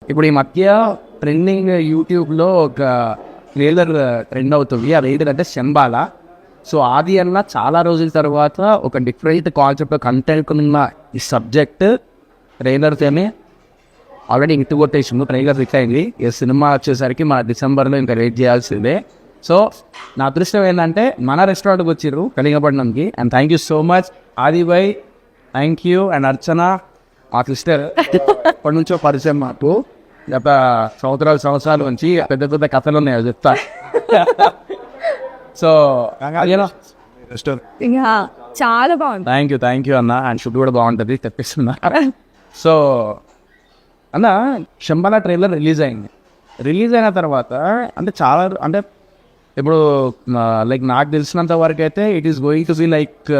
ఇప్పుడు ఈ మధ్య ట్రెండింగ్ యూట్యూబ్లో ఒక ట్రైలర్ ట్రెండ్ అవుతుంది. అది ఏంటంటే శంబాల. సో ఆది అన్న చాలా రోజుల తర్వాత ఒక డిఫరెంట్ కాన్సెప్ట్ కంటెంట్ ఉన్న ఈ సబ్జెక్ట్ ట్రైలర్తోనే ఆల్రెడీ ఇంటి కొట్టేసింది. ట్రైలర్ రిచ్ అయింది. ఈ సినిమా వచ్చేసరికి మన డిసెంబర్లో ఇంకా వెయిట్ చేయాల్సిందే. సో నా అదృష్టం ఏంటంటే మన రెస్టారెంట్కి వచ్చిర్రు కలింగపట్నంకి. And thank you so much Aadi bhai, thank you. And Archana మా సిస్టర్ ఎప్పటి నుంచో పరిచయం మాకు, గత సంవత్సరాల నుంచి పెద్ద పెద్ద కథలు ఉన్నాయి అది చెప్తా. సో చాలా బాగుంది. థ్యాంక్ యూ అన్న. అండ్ షుడ్ కూడా బాగుంటుంది తెప్పిస్తున్నా. సో అన్న శంబాల ట్రైలర్ రిలీజ్ అయిన తర్వాత అంటే చాలా అంటే ఇప్పుడు లైక్ నాకు తెలిసినంత వరకు అయితే it is going to be like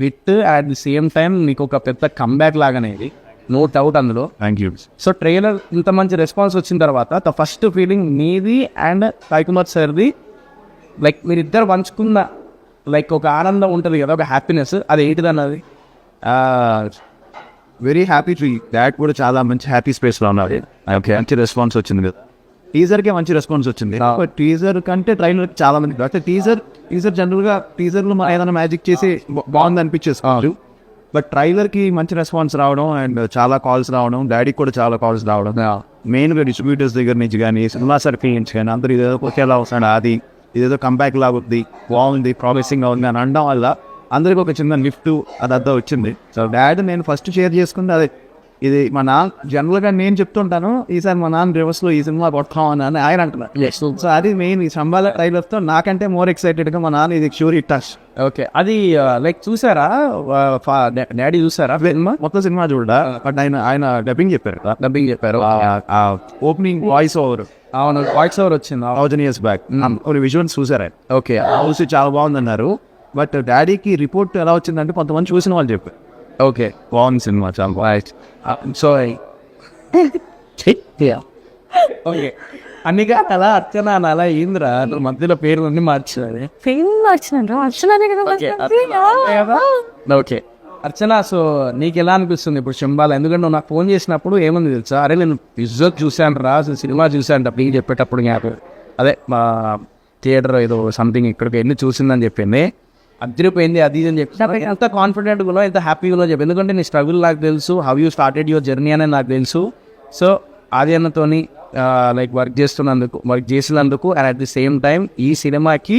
hit at the same time నీకు ఒక పెద్ద కంబ్యాక్ లాగానే ఇది, నో డౌట్ అందులో. Thank you. సో ట్రైలర్ ఇంత మంచి రెస్పాన్స్ వచ్చిన తర్వాత ద ఫస్ట్ ఫీలింగ్ నీది అండ్ సాయి కుమార్ సార్ది, లైక్ మీరిద్దరు పంచుకున్న లైక్ ఒక ఆనందం ఉంటుంది కదా, ఒక హ్యాపీనెస్, అది ఏంటిది అన్నది? వెరీ హ్యాపీ టు డాడ్ కూడా చాలా మంచి హ్యాపీ స్పేస్లో ఉన్నారు. ఓకే, మంచి రెస్పాన్స్ వచ్చింది కదా. టీజర్కే మంచి రెస్పాన్స్ వచ్చింది. టీజర్ కంటే ట్రైలర్ చాలా మంది అంటే టీజర్ జనరల్గా టీజర్లో మనం ఏదైనా మ్యాజిక్ చేసి బాగుంది అనిపించేసుకోవచ్చు. బట్ ట్రైలర్కి మంచి రెస్పాన్స్ రావడం అండ్ చాలా కాల్స్ రావడం, డాడీకి కూడా చాలా కాల్స్ రావడం, మెయిన్గా డిస్ట్రిబ్యూటర్స్ దగ్గర నుంచి కానీ సినిమా సర్కిల్ నుంచి కానీ అందరూ ఇదేదో కొత్తలా వస్తాడు, అది ఇదేదో కంబ్యాక్ లాగా ఉంది, బాగుంది, ప్రామిసింగ్గా ఉంది అని అనడం వల్ల అందరికి ఒక చిన్న లిఫ్ట్ అదంతా వచ్చింది. సో డాడీ నేను ఫస్ట్ షేర్ చేసుకుంది అదే, ఇది మా నాన్న జనరల్గా నేను చెప్తుంటాను ఈసారి మా నాన్న రివర్స్లో ఈ సినిమా కొడతాం అని ఆయన అంటున్నారు. సో అది మెయిన్ ఈ శంబాల ట్రైలర్తో నాకంటే మోర్ ఎక్సైటెడ్గా మా నాన్న ఇది ష్యూర్ హిట్. ఓకే, అది లైక్ చూసారా డాడీ చూసారా సినిమా? మొత్తం సినిమా చూడ, బట్ ఆయన డబ్బింగ్ చెప్పారు. ఓపెనింగ్ వాయిస్ ఓవర్, అవును వాయిస్ ఓవర్ వచ్చింది 1000 years బ్యాక్. కొన్ని విజువల్స్ చూసారు ఆయన. ఓకే, చూసి చాలా బాగుందన్నారు. బట్ డాడీకి రిపోర్ట్ ఎలా వచ్చిందంటే కొంతమంది చూసిన వాళ్ళు చెప్పారు ఓకే బాగుంది సినిమా చాలా బాగా. సో ఓకే అన్నిగా అలా అర్చన అని అలా ఏంద్రా మధ్యలో పేరు అన్ని మార్చారు. ఓకే అర్చన, సో నీకు ఎలా అనిపిస్తుంది ఇప్పుడు శంబాల? ఎందుకంటే నువ్వు నాకు ఫోన్ చేసినప్పుడు ఏముంది తెలుసా, అరే నేను విజువల్ చూశాను రా, అసలు సినిమా చూశాను అప్పుడు చెప్పేటప్పుడు అదే మా థియేటర్ ఏదో సంథింగ్ ఇక్కడికి ఎన్ని చూసిందని చెప్పింది, అదిరిపోయింది అది అని చెప్పి ఎంత కాన్ఫిడెంట్గా ఎంత హ్యాపీగా చెప్పి. ఎందుకంటే నీ స్ట్రగుల్ నాకు తెలుసు, how you started your journey అనేది నాకు తెలుసు. సో ఆది అన్నతోని లైక్ వర్క్ చేసినందుకు and at the same time ఈ సినిమాకి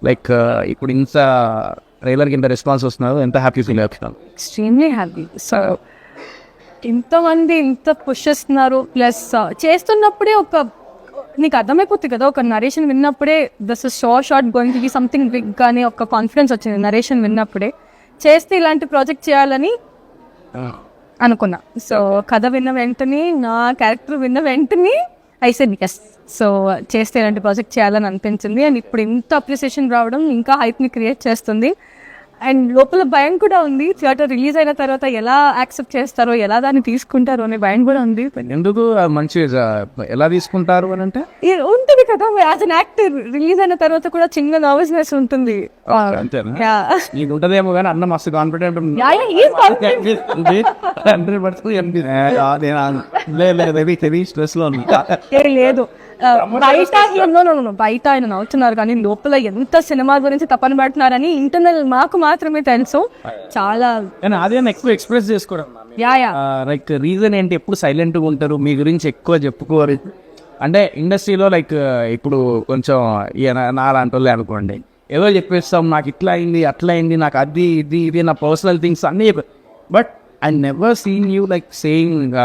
లైక్ ఇప్పుడు ఇంత ట్రైలర్కి ఇంత రెస్పాన్స్ వస్తున్నారు, ఎంత హ్యాపీ ఫీల్ అవుతున్నాను? Extremely happy. సో ఇంతమంది ఇంత పుష్ చేస్తున్నారు, ప్లస్ చేస్తున్నప్పుడే ఒక నీకు అర్థమైపోతుంది కదా, ఒక నరేషన్ విన్నప్పుడే this is short going to be something big కానీ ఒక కాన్ఫిడెన్స్ వచ్చింది నరేషన్ విన్నప్పుడే. చేస్తే ఇలాంటి ప్రాజెక్ట్ చేయాలని అనుకున్నా. సో కథ విన్న వెంటనే, నా క్యారెక్టర్ విన్న వెంటనే ఐ సెడ్ yes. సో చేస్తే ఇలాంటి ప్రాజెక్ట్ చేయాలని అనిపించింది. అండ్ ఇప్పుడు ఇంత అప్రిసియేషన్ రావడం ఇంకా హైప్ని క్రియేట్ చేస్తుంది. అండ్ లోపల భయం కూడా ఉంది, థియేటర్ రిలీజ్ అయిన తర్వాత ఎలా యాక్సెప్ట్ చేస్తారో, ఎలా దాన్ని తీసుకుంటారో అనే భయం కూడా ఉంది. ఎందుకు మంచి ఎలా తీసుకుంటారు అని అంటే ఉంటుంది కదా, యాజ్ అన్ యాక్టర్ రిలీజ్ అయిన తర్వాత కూడా చిన్న నర్వస్నెస్ ఉంటుంది. నీకు ఉంటదేమో కానీ అన్న మస్తు కాన్ఫిడెంట్ లేదు. బయట ఆయన నవ్వుతున్నారు కానీ లోపల ఎంత సినిమా గురించి తపన పడుతున్నారని ఇంటర్నల్ మాకు మాత్రమే తెలుసు. చాలా అదే ఎక్కువ ఎక్స్ప్రెస్ చేసుకోవడం. లైక్ రీజన్ ఏంటి, ఎప్పుడు సైలెంట్గా ఉంటారు, మీ గురించి ఎక్కువ చెప్పుకోరు అంటే ఇండస్ట్రీలో లైక్ ఇప్పుడు కొంచెం నాలాంటి వాళ్ళే అనుకోండి, ఏదో చెప్పేస్తాం నాకు ఇట్లా అయింది అట్లా అయింది, నాకు అది ఇది నా పర్సనల్ థింగ్స్ అన్నీ. But I never seen you like saying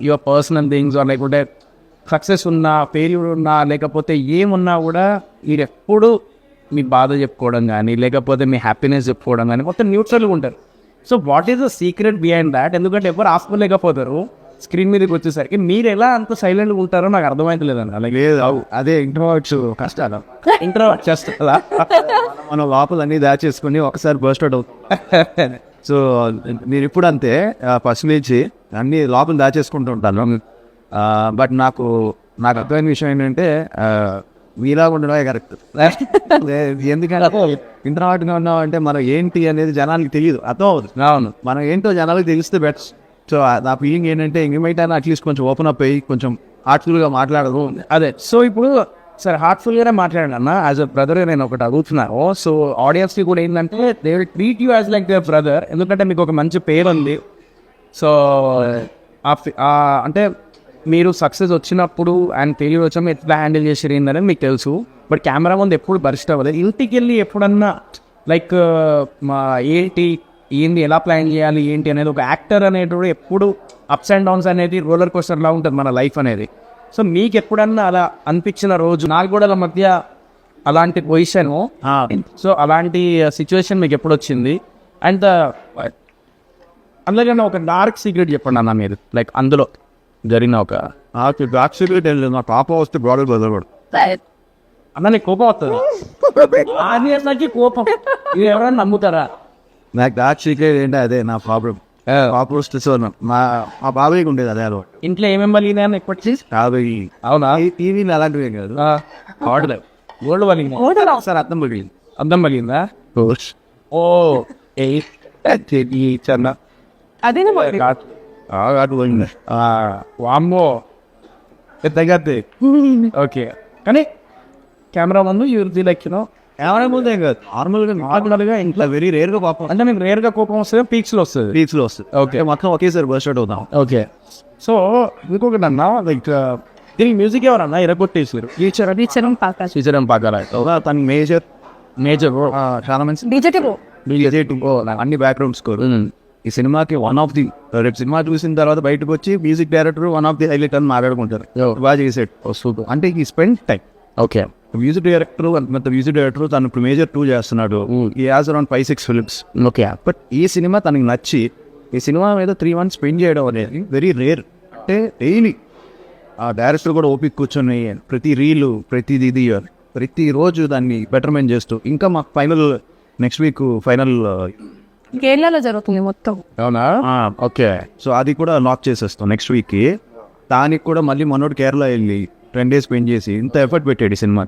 your personal things or లేకుంటే సక్సెస్ ఉన్నా ఫెయిల్యూర్ ఉన్నా లేకపోతే ఏమున్నా కూడా మీరు ఎప్పుడు మీ బాధ చెప్పుకోవడం కానీ లేకపోతే మీ హ్యాపీనెస్ చెప్పుకోవడం కానీ మొత్తం న్యూట్రల్గా ఉంటారు. So what is the secret behind that? ఎందుకంటే ఎవరు ఆపుకోలేకపోతారు స్క్రీన్ మీదకి వచ్చేసరికి. మీరు ఎలా అంత సైలెంట్గా ఉంటారో నాకు అర్థమైతలేదండి. అలాగే అదే ఇంట్రోవర్ట్స్ కష్టాలు, ఇంట్రోవర్ట్ చేస్తారా మనం లోపల అన్నీ దాచేసుకుని ఒకసారి బర్స్ట్ అవుట్ అవుతుంది. సో నేను ఇప్పుడు అంతే ఫస్ట్ నుంచి అన్నీ లోపల దాచేసుకుంటూ ఉంటాను. బట్ నాకు అర్థమైన విషయం ఏంటంటే వీలాగా ఉండడమే కరెక్ట్. ఎందుకంటే ఇంట్రోవర్ట్గా ఉన్నాం అంటే మనం ఏంటి అనేది జనానికి తెలియదు, అర్థం అవుతుంది. అవును, మనం ఏంటో జనాలకు తెలిస్తే బెటర్. సో నా ఫీలింగ్ ఏంటంటే ఇంకేమైతే అట్లీస్ట్ కొంచెం ఓపెన్ అప్ అయ్యి కొంచెం హార్ట్ఫుల్గా మాట్లాడదు. అదే సో ఇప్పుడు సరే హార్ట్ఫుల్గానే మాట్లాడండి అన్న. యాజ్ అ బ్రదర్ నేను ఒకటి అడుగుతున్నాను. సో ఆడియన్స్కి కూడా ఏంటంటే they will treat you as like their brother, ఎందుకంటే మీకు ఒక మంచి పేరు ఉంది. సో అంటే మీరు సక్సెస్ వచ్చినప్పుడు అండ్ ఫెయిల్యూర్ వచ్చినప్పుడు ఎట్లా హ్యాండిల్ చేసారు ఏందని మీకు తెలుసు. బట్ కెమెరా ముందు ఎప్పుడు బరిస్ట్ అవ్వలేదు. ఇంటికి వెళ్ళి ఎప్పుడన్నా లైక్ మా ఏంటి ఎలా ప్లాన్ చేయాలి ఏంటి అనేది ఒక యాక్టర్ అనేటువంటి ఎప్పుడు అప్స్ అండ్ డౌన్స్ అనేది రోలర్ కోస్టర్లా ఉంటుంది మన లైఫ్ అనేది. సో మీకు ఎప్పుడన్నా అలా అనిపించిన రోజు, నాకు కూడా మధ్య అలాంటి పొజిషన్, సో అలాంటి సిచ్యువేషన్ మీకు ఎప్పుడు వచ్చింది? అండ్ అందులో ఒక డార్క్ సీక్రెట్ చెప్పండి అన్న మీరు, లైక్ అందులో జరిగిన ఒక డార్క్ సీక్రెట్ ఏం లేదు. నా పాప వస్తే బ్రాడర్ బదలకూడదు అన్న. నీకు కోపం వస్తుంది అది కోపం, ఇది ఎవరైనా నమ్ముతారా? నాకు డార్క్ సీక్రెట్ ఏంటంటే అదే నా ప్రాబ్లం. పాప వస్తే సో మా బాబాయ్కి ఉండేది అదే అలవాటు. ఇంట్లో ఏమేమి పలిగినాయని ఎప్పటి బాబాయ్ అవునా? టీవీలు అలాంటివి కాదు, ఆడలేదు గోల్డ్ పలిగింది. సార్ అర్థం పలిగింది. అర్థం పలిగిందా? ఓ చన్న అదేనా వామ్మో పెద్దగా. ఓకే, కానీ కెమెరా ముందు యూర్ లైక్ కెమెరా ముందే కాదు, నార్మల్గా ఇంట్లో వెరీ రేర్గా కోపం. అంటే మీకు రేర్గా కోపం వస్తుంది, పీక్స్లో వస్తుంది. ఓకే, మొత్తం ఒకేసారి బర్స్ట్ అవుట్ అవుతాం. ఓకే, సో ఇంకొకటి అన్న, లైక్ దీనికి మ్యూజిక్ ఎవరన్నా ఇరగొట్టేసారు? టీచరం పాకాల తన మేజర్ చాలా మంచి అన్ని బ్యాక్గ్రౌండ్ స్కోర్. ఈ సినిమాకి వన్ ఆఫ్ ది, రేపు సినిమా చూసిన తర్వాత బయటకు వచ్చి music director one of the highlight అని మాట్లాడుకుంటారు. బాగా చేసాడు, సూపర్. అంటే ఈ spend time. Okay, music director తను ఇప్పుడు మేజర్ 2 చేస్తున్నాడు. ఈ has around 5-6 films. Okay, but ఈ సినిమా తనకి నచ్చి ఈ సినిమా మీద 3 months స్పెండ్ చేయడం అనేది వెరీ రేర్. అంటే డైలీ ఆ డైరెక్టర్ కూడా ఓపిక కూర్చొని ప్రతి రీలు ప్రతిరోజు దాన్ని బెటర్మెంట్ చేస్తూ, ఇంకా మాకు ఫైనల్ నెక్స్ట్ వీక్ ఫైనల్ కేరళలో జరుగుతుంది మొత్తం. అవునా? ఓకే, సో అది కూడా లాక్ చేసేస్తాం నెక్స్ట్ వీక్కి. దానికి కూడా మళ్ళీ మనోడు కేరళ వెళ్ళి 10 days స్పెండ్ చేసి ఇంత ఎఫర్ట్ పెట్టాడు ఈ cinema.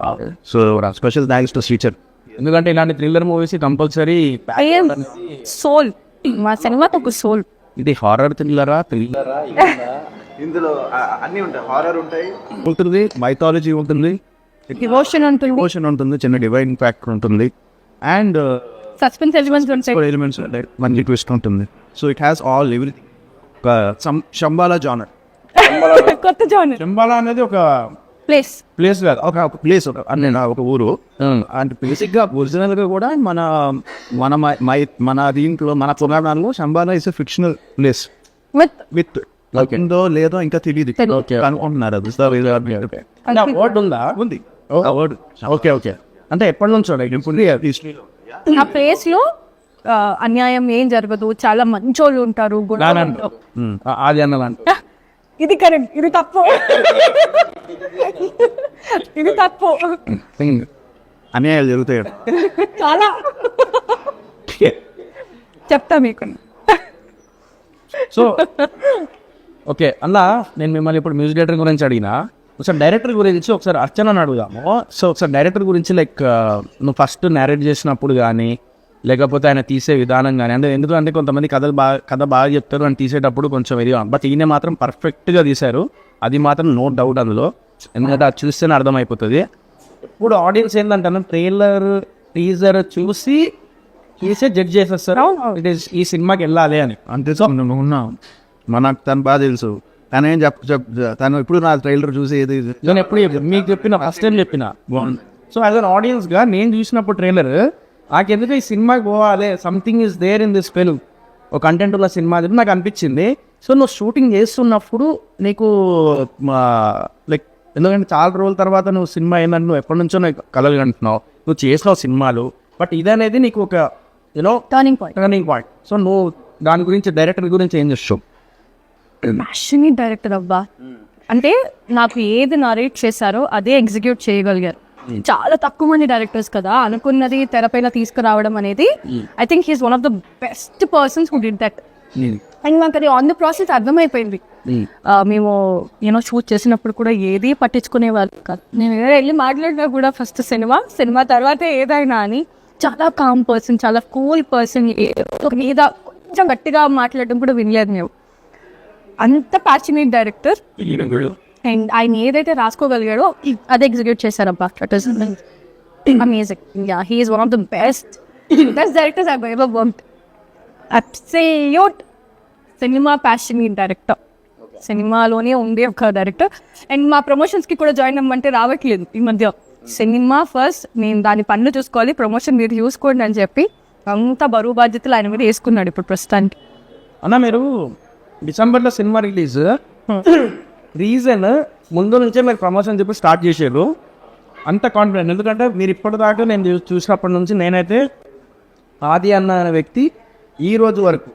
So special thanks to teacher. ఎందుకంటే ఇలాంటి థ్రిల్లర్ మూవీస్ కంపల్సరీ సోల్, మా సినిమాకి ఒక సోల్. ఇది హారర్ థ్రిల్లరా? ఇందులో అన్ని ఉంటాయి, హారర్ ఉంటాయి, ఉంటుంది, మైథాలజీ ఉంటుంది, డివోషన్ ఉంటుంది, చిన్న డివైన్ ఫ్యాక్టర్ ఉంటుంది, అండ్ సస్పెన్స్ ఎలిమెంట్స్ ఉంటాయి, మంచి ట్విస్ట్ ఉంటుంది. So it has all everything. Shambhala genre. కొత్త జానర్. శంబాలా అనేది ఒక ప్లేస్ కాదు, ఒక ప్లేస్, ఒక ఊరు. అంటే బేసిక్ గా ఒరిజినల్ గా కూడా మన దీంట్లో మన పురాణాల్లో Shambhala is fictional place with ఉందో లేదో ఇంకా తెలియదు, అనుకుంటున్నారు. అది వర్డ్ ఉందా? ఉంది వర్డ్. ఓకే ఓకే, అంటే ఎప్పటి నుంచో హిస్టరీలో ఆ ప్లేస్ లో అన్యాయం ఏం జరగదు, చాలా మంచోళ్ళు ఉంటారు. అది అన్నదంట. ఇది కరెక్ట్, ఇది తప్పు, ఇది తప్పు. అన్యాయాలు జరుగుతాయి చాలా. చెప్తా మీకు. సో ఓకే అన్న, నేను మిమ్మల్ని ఇప్పుడు మ్యూజిక్ డైరెక్టర్ గురించి అడిగినా, ఒకసారి డైరెక్టర్ గురించి ఒకసారి అర్చనని అడుగుదాము. సో ఒకసారి డైరెక్టర్ గురించి లైక్ నువ్వు ఫస్ట్ నేరేట్ చేసినప్పుడు కానీ, లేకపోతే ఆయన తీసే విధానం కానీ, అంటే ఎందుకంటే కొంతమంది కథ బాగా చెప్తారు అని తీసేటప్పుడు కొంచెం ఇది, బట్ ఈయన మాత్రం పర్ఫెక్ట్గా తీశారు, అది మాత్రం నో డౌట్ అందులో. ఎందుకంటే అది చూస్తేనే అర్థమైపోతుంది. ఇప్పుడు ఆడియన్స్ ఏంటంటే ట్రైలర్ టీజర్ చూసి జడ్జ్ చేసేస్తారు, ఇట్ ఈస్ ఈ సినిమాకి వెళ్ళాలి అని. అంతే. ఉన్నా మనకు తను బాగా తెలుసు, తను ఏం తను ఇప్పుడు నా ట్రైలర్ చూసి ఏది నేను ఎప్పుడు మీకు చెప్పిన ఫస్ట్ టైం చెప్పిన. సో యాజ్ అన్ ఆడియన్స్గా నేను చూసినప్పుడు ట్రైలర్ నాకెందుకు ఈ సినిమాకి పోవాలి, something is there in this film, ఒక కంటెంట్ ఉన్న సినిమా అది నాకు అనిపించింది. సో నువ్వు షూటింగ్ చేస్తున్నప్పుడు నీకు లైక్, ఎందుకంటే చాలా రోజుల తర్వాత నువ్వు సినిమా ఏంటంటే నువ్వు ఎప్పటి నుంచో నువ్వు కలలు కంటున్నావు, నువ్వు చేసినావు సినిమాలు, బట్ ఇదనేది నీకు ఒక యూనో టర్నింగ్ పాయింట్. సో నువ్వు దాని గురించి డైరెక్టర్ గురించి ఏం చేస్తావు? ప్యాషనేట్ డైరెక్టర్ అబ్బా. అంటే నాకు ఏది నరేట్ చేశారో అదే ఎగ్జిక్యూట్ చేయగలిగారు. చాలా తక్కువ మంది డైరెక్టర్స్ కదా అనుకున్నది తెరపైన తీసుకురావడం అనేది. I think he's one of the best persons who did that. And మాకు అది ఆన్ ద ప్రాసెస్ అర్థమైపోయింది. మేము షూట్ చేసినప్పుడు కూడా ఏది పట్టించుకునేవాళ్ళు కాదు. నేను ఏదైనా వెళ్ళి మాట్లాడినా కూడా ఫస్ట్ సినిమా తర్వాత ఏదైనా అని. చాలా కామ్ పర్సన్, చాలా కూల్ పర్సన్. మీద కొంచెం గట్టిగా మాట్లాడడం కూడా వినలేదు మేము. అంత ప్యాషనేట్ డైరెక్టర్ అండ్ ఆయన ఏదైతే రాసుకోగలిగాడో అదే ఎగ్జిక్యూట్ చేశారబ్బా. That is amazing. Yeah, he is one of the best directors I have ever worked. Absolute cinema passionate director, సినిమాలోనే ఉండే ఒక డైరెక్టర్. అండ్ మా ప్రమోషన్స్కి కూడా జాయిన్ అవ్వమంటే రావట్లేదు ఈ మధ్య. సినిమా ఫస్ట్, నేను దాని పనులు చూసుకోవాలి, ప్రమోషన్ మీరు చూసుకోండి అని చెప్పి అంత బరువు బాధ్యతలు ఆయన మీద వేసుకున్నాడు ఇప్పుడు ప్రస్తుతానికి. అన్న మీరు డిసెంబర్లో సినిమా రిలీజ్, రీజన్ ముందు నుంచే మీరు ప్రమోషన్ చెప్పి స్టార్ట్ చేశారు. అంత కాన్ఫిడెంట్ ఎందుకంటే మీరు ఇప్పటిదాకా నేను చూసినప్పటి నుంచి నేనైతే ఆది అన్న అనే వ్యక్తి ఈ రోజు వరకు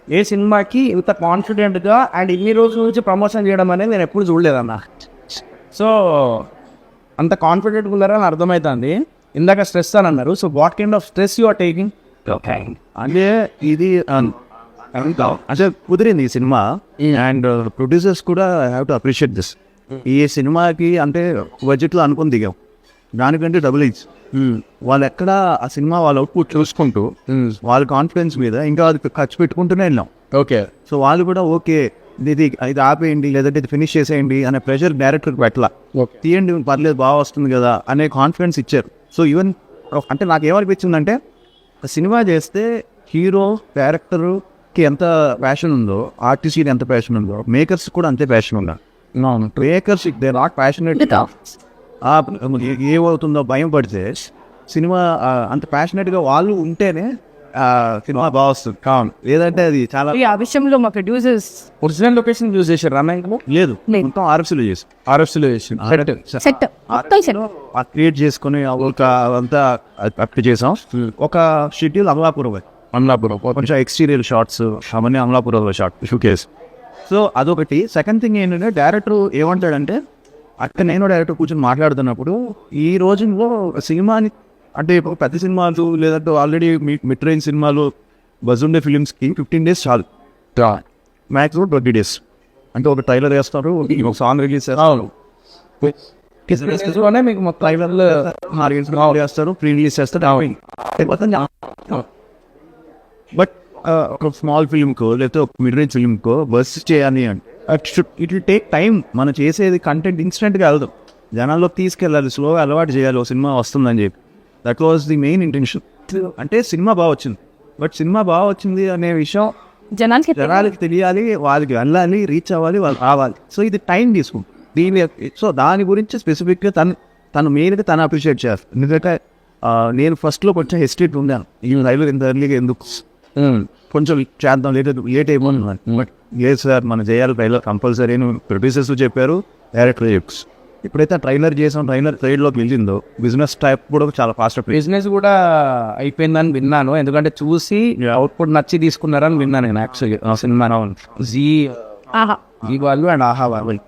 ఏ సినిమాకి ఇంత కాన్ఫిడెంట్గా అండ్ ఇన్ని రోజుల నుంచి ప్రమోషన్ చేయడం అనేది నేను ఎప్పుడు చూడలేదన్న. సో అంత కాన్ఫిడెంట్గా ఉన్నారని అర్థమవుతుంది. ఇందాక స్ట్రెస్ అని అన్నారు. So what kind of stress you are taking? అంటే ఇది అంటే కుదిరింది ఈ సినిమా అండ్ ప్రొడ్యూసర్స్ కూడా హ్యావ్ టు అప్రిషియేట్ దిస్. ఈ సినిమాకి అంటే బడ్జెట్లో అనుకుని దిగాం, దానికంటే డబుల్ ఇచ్చి వాళ్ళు ఎక్కడ ఆ సినిమా వాళ్ళ అవుట్పుట్ చూసుకుంటూ వాళ్ళ కాన్ఫిడెన్స్ మీద ఇంకా అది ఖర్చు పెట్టుకుంటూనే వెళ్ళాం. ఓకే. సో వాళ్ళు కూడా ఓకే ఇది ఆపేయండి లేదంటే ఇది ఫినిష్ చేసేయండి అనే ప్రెషర్ డైరెక్టర్కి పెట్టాల, తీయండి పర్లేదు బాగా వస్తుంది కదా అనే కాన్ఫిడెన్స్ ఇచ్చారు. సో ఈవెన్ అంటే నాకు ఏమనిపించిందంటే సినిమా చేస్తే హీరో డైరెక్టర్కి ఎంత ప్యాషన్ ఉందో, ఆర్టిస్ట్కి ఎంత ప్యాషన్ ఉందో, మేకర్స్ కూడా అంతే ప్యాషన్ ఉండాలి. మేకర్స్ దే నాట్ ప్యాషనేట్, ఏమవుతుందో భయం పడితే సినిమా అంత ప్యాషనేట్గా వాళ్ళు ఉంటేనే సినిమా బాగా వస్తుంది. కావును లేదంటే అది చాలా ఆ విషయంలో మా ప్రొడ్యూసర్స్ ఒరిజినల్ లొకేషన్ యూజ్ చేశారు అన్న? లేదు, మొత్తం ఆర్ఎఫ్సీలో చేసి సెట్ క్రియేట్ చేసుకుని ఒక అంతా అప్లై చేసాం. ఒక షెడ్యూల్ అమలాపురం కొంచెం ఎక్స్టీరియర్ షార్ట్స్ అవన్నీ అమలాపురంలో షూట్. సో అదొకటి. సెకండ్ థింగ్ ఏంటంటే డైరెక్టర్ ఏమంటాడంటే అక్కడ నేను డైరెక్టర్ కూర్చొని మాట్లాడుతున్నప్పుడు ఈ రోజుల్లో సినిమాని అంటే పెద్ద సినిమాలు లేదంటే ఆల్రెడీ మిడ్ రేంజ్ సినిమాలు బజ్ ఉండే ఫిలిమ్స్కి 15 days చాలు, మ్యాక్సిమం 20 days. అంటే ఒక ట్రైలర్ వేస్తారు, ఒక సాంగ్ రిలీజ్ చేస్తారు, మీకు మొత్తం ట్రైలర్లో చేస్తారు, ప్రీ రిలీజ్ చేస్తారు. బట్ ఒక స్మాల్ ఫిల్మ్కో లేకపోతే ఒక మిడ్ రేంజ్ ఫిల్మ్కో బస్ చేయాలి అంటే ఇట్ విల్ టేక్ టైం. మనం చేసేది కంటెంట్ ఇన్స్టెంట్గా వెళ్దాం, జనాల్లోకి తీసుకెళ్ళాలి, స్లోగా అలవాటు చేయాలి ఓ సినిమా వస్తుందని చెప్పి. That was the main intention. అంటే సినిమా బాగా వచ్చింది, బట్ సినిమా బాగా వచ్చింది అనే విషయం జనాలకి తెలియాలి, వాళ్ళకి వెళ్ళాలి, రీచ్ అవ్వాలి, వాళ్ళు రావాలి. సో ఇది టైం తీసుకుంది. సో దాని గురించి స్పెసిఫిక్గా తను మెయిన్గా తను అప్రిషియేట్ చేస్తారు. ఎందుకంటే నేను ఫస్ట్లో కొంచెం హెసిటేట్ ఉన్నాను, ఈ రైలు ఇంత ఎర్లీగా ఎందుకు కొంచెం చేద్దాం లేట్ అయిపోయింది. బట్ లేదు సార్ మనం చేయాలి ట్రైలర్ కంపల్సరీ అని ప్రొడ్యూసర్స్ చెప్పారు, డైరెక్టర్ చెప్పు. ఎప్పుడైతే ట్రైలర్ చేసాం, ట్రైలర్లోకి వెళ్ళిందో బిజినెస్ టైప్ కూడా చాలా ఫాస్ట్. బిజినెస్ కూడా అయిపోయిందని విన్నాను, ఎందుకంటే చూసి అవుట్పుట్ నచ్చి తీసుకున్నారని విన్నాను నేను యాక్చువల్గా ఆ సినిమా జీ వాళ్ళు అండ్ ఆహా వాళ్ళు.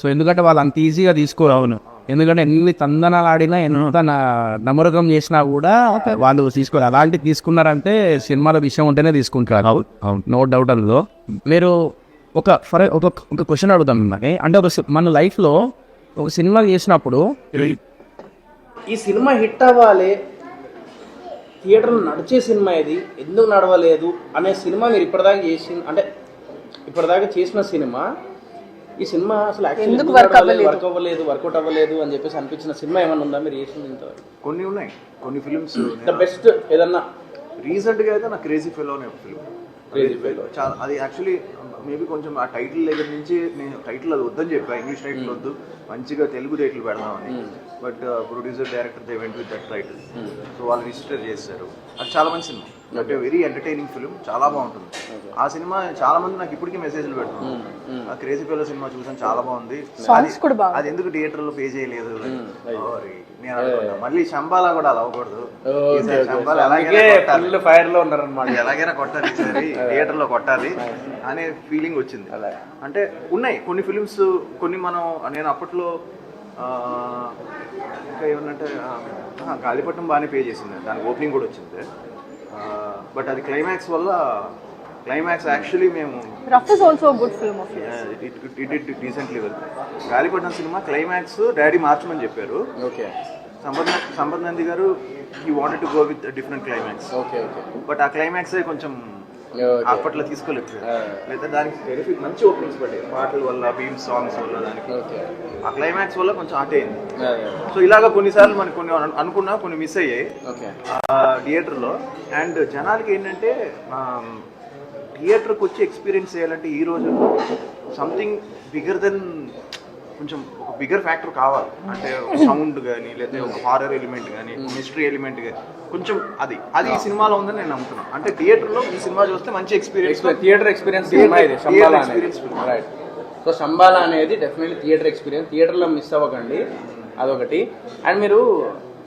సో ఎందుకంటే వాళ్ళు అంత ఈజీగా తీసుకోరు, ఎందుకంటే ఎన్ని తందనాలు ఆడినా ఎంత నమ్మకం చేసినా కూడా వాళ్ళు తీసుకోరు. అలాంటివి తీసుకున్నారంటే సినిమాల విషయం ఉంటేనే తీసుకుంటారు, నో డౌట్. అందులో మీరు ఒక క్వశ్చన్ అడుగుతాం మిమ్మల్ని. అంటే మన లైఫ్లో ఒక సినిమా చేసినప్పుడు ఈ సినిమా హిట్ అవ్వాలి, థియేటర్లో నడిచే సినిమా ఇది, ఎందుకు నడవలేదు అనే సినిమా మీరు ఇప్పటిదాకా చేసిన సినిమా, ఈ సినిమా అసలు వర్కౌట్ అవ్వలేదు అని చెప్పేసి అనిపించిన సినిమా ఏమన్నా ఉందా మీరు చేసింది? ఇంతవరకు కొన్ని ఉన్నాయి, కొన్ని ఫిల్మ్స్. ద బెస్ట్ ఏదన్నా రీసెంట్గా అయితే నాకు క్రేజీ ఫెలో అనే ఫిల్మ్, చాలా అది యాక్చువల్లీ మేబీ కొంచెం ఆ టైటిల్ దగ్గర నుంచి నేను టైటిల్ అది వద్దని చెప్పా, ఇంగ్లీష్ టైటిల్ వద్దు, మంచిగా తెలుగు టైటిల్ పెడదామని. But producer director they went with that title. So వాళ్ళు రిజిస్టర్ చేశారు. అది చాలా మంచి సినిమా, అంటే వెరీ ఎంటర్టైనింగ్ ఫిల్మ్, చాలా బాగుంటుంది. ఆ సినిమా చాలా మంది నాకు ఇప్పటికీ మెసేజ్లు పెడుతున్నారు, ఆ క్రేజీ ఫెలో సినిమా చూసాను చాలా బాగుంది, అది ఎందుకు థియేటర్లో పే చేయలేదు. నేను అనుకున్నా మళ్ళీ శంబాలా కూడా అలా అవ్వకూడదు, ఎలాగైనా కొట్టాలి, థియేటర్లో కొట్టాలి అనే ఫీలింగ్ వచ్చింది. అంటే ఉన్నాయి కొన్ని ఫిలిమ్స్, కొన్ని నేను అప్పట్లో ఇంకా ఏమన్నంటే గాలిపటం బాగానే పే చేసింది, దానికి ఓపెనింగ్ కూడా వచ్చింది. బట్ అది క్లైమాక్స్ వల్ల, క్లైమాక్స్ యాక్చువల్లీ మేము ఇట్ డీసెంట్లీ వెల్. గాలిపటం సినిమా క్లైమాక్స్ డాడీ మార్చమని చెప్పారు. ఓకే. సంపత్ నంది గారు he wanted to go with different climax. Okay. But ఆ క్లైమాక్స్ కొంచెం అప్పట్లో తీసుకోలేదు లేదా దానికి టెరిఫిక్ మంచి ఓపెనింగ్స్ పడ్డాయి పాటల వల్ల బీమ్ సాంగ్స్ వల్ల దానికి ఆ క్లైమాక్స్ వల్ల కొంచెం ఆట అయింది. సో ఇలాగా కొన్నిసార్లు మనకి కొన్ని అనుకున్నా కొన్ని మిస్ అయ్యాయి థియేటర్లో. అండ్ జనాలకి ఏంటంటే థియేటర్కి వచ్చి ఎక్స్పీరియన్స్ చేయాలంటే ఈ రోజుల్లో సంథింగ్ బిగ్గర్ దెన్ కొంచెం ఒక బిగ్గర్ ఫ్యాక్టర్ కావాలి. అంటే సౌండ్ కానీ లేదా ఒక హారర్ ఎలిమెంట్ కానీ మిస్టరీ ఎలిమెంట్ కానీ కొంచెం అది ఈ సినిమాలో ఉందని నేను నమ్ముతున్నాను. అంటే థియేటర్లో ఈ సినిమా చూస్తే మంచి experience theatre experience right. So Shambhala అనేది డెఫినెట్లీ థియేటర్ ఎక్స్పీరియన్స్. థియేటర్లో మిస్ అవ్వకండి, అదొకటి. అండ్ మీరు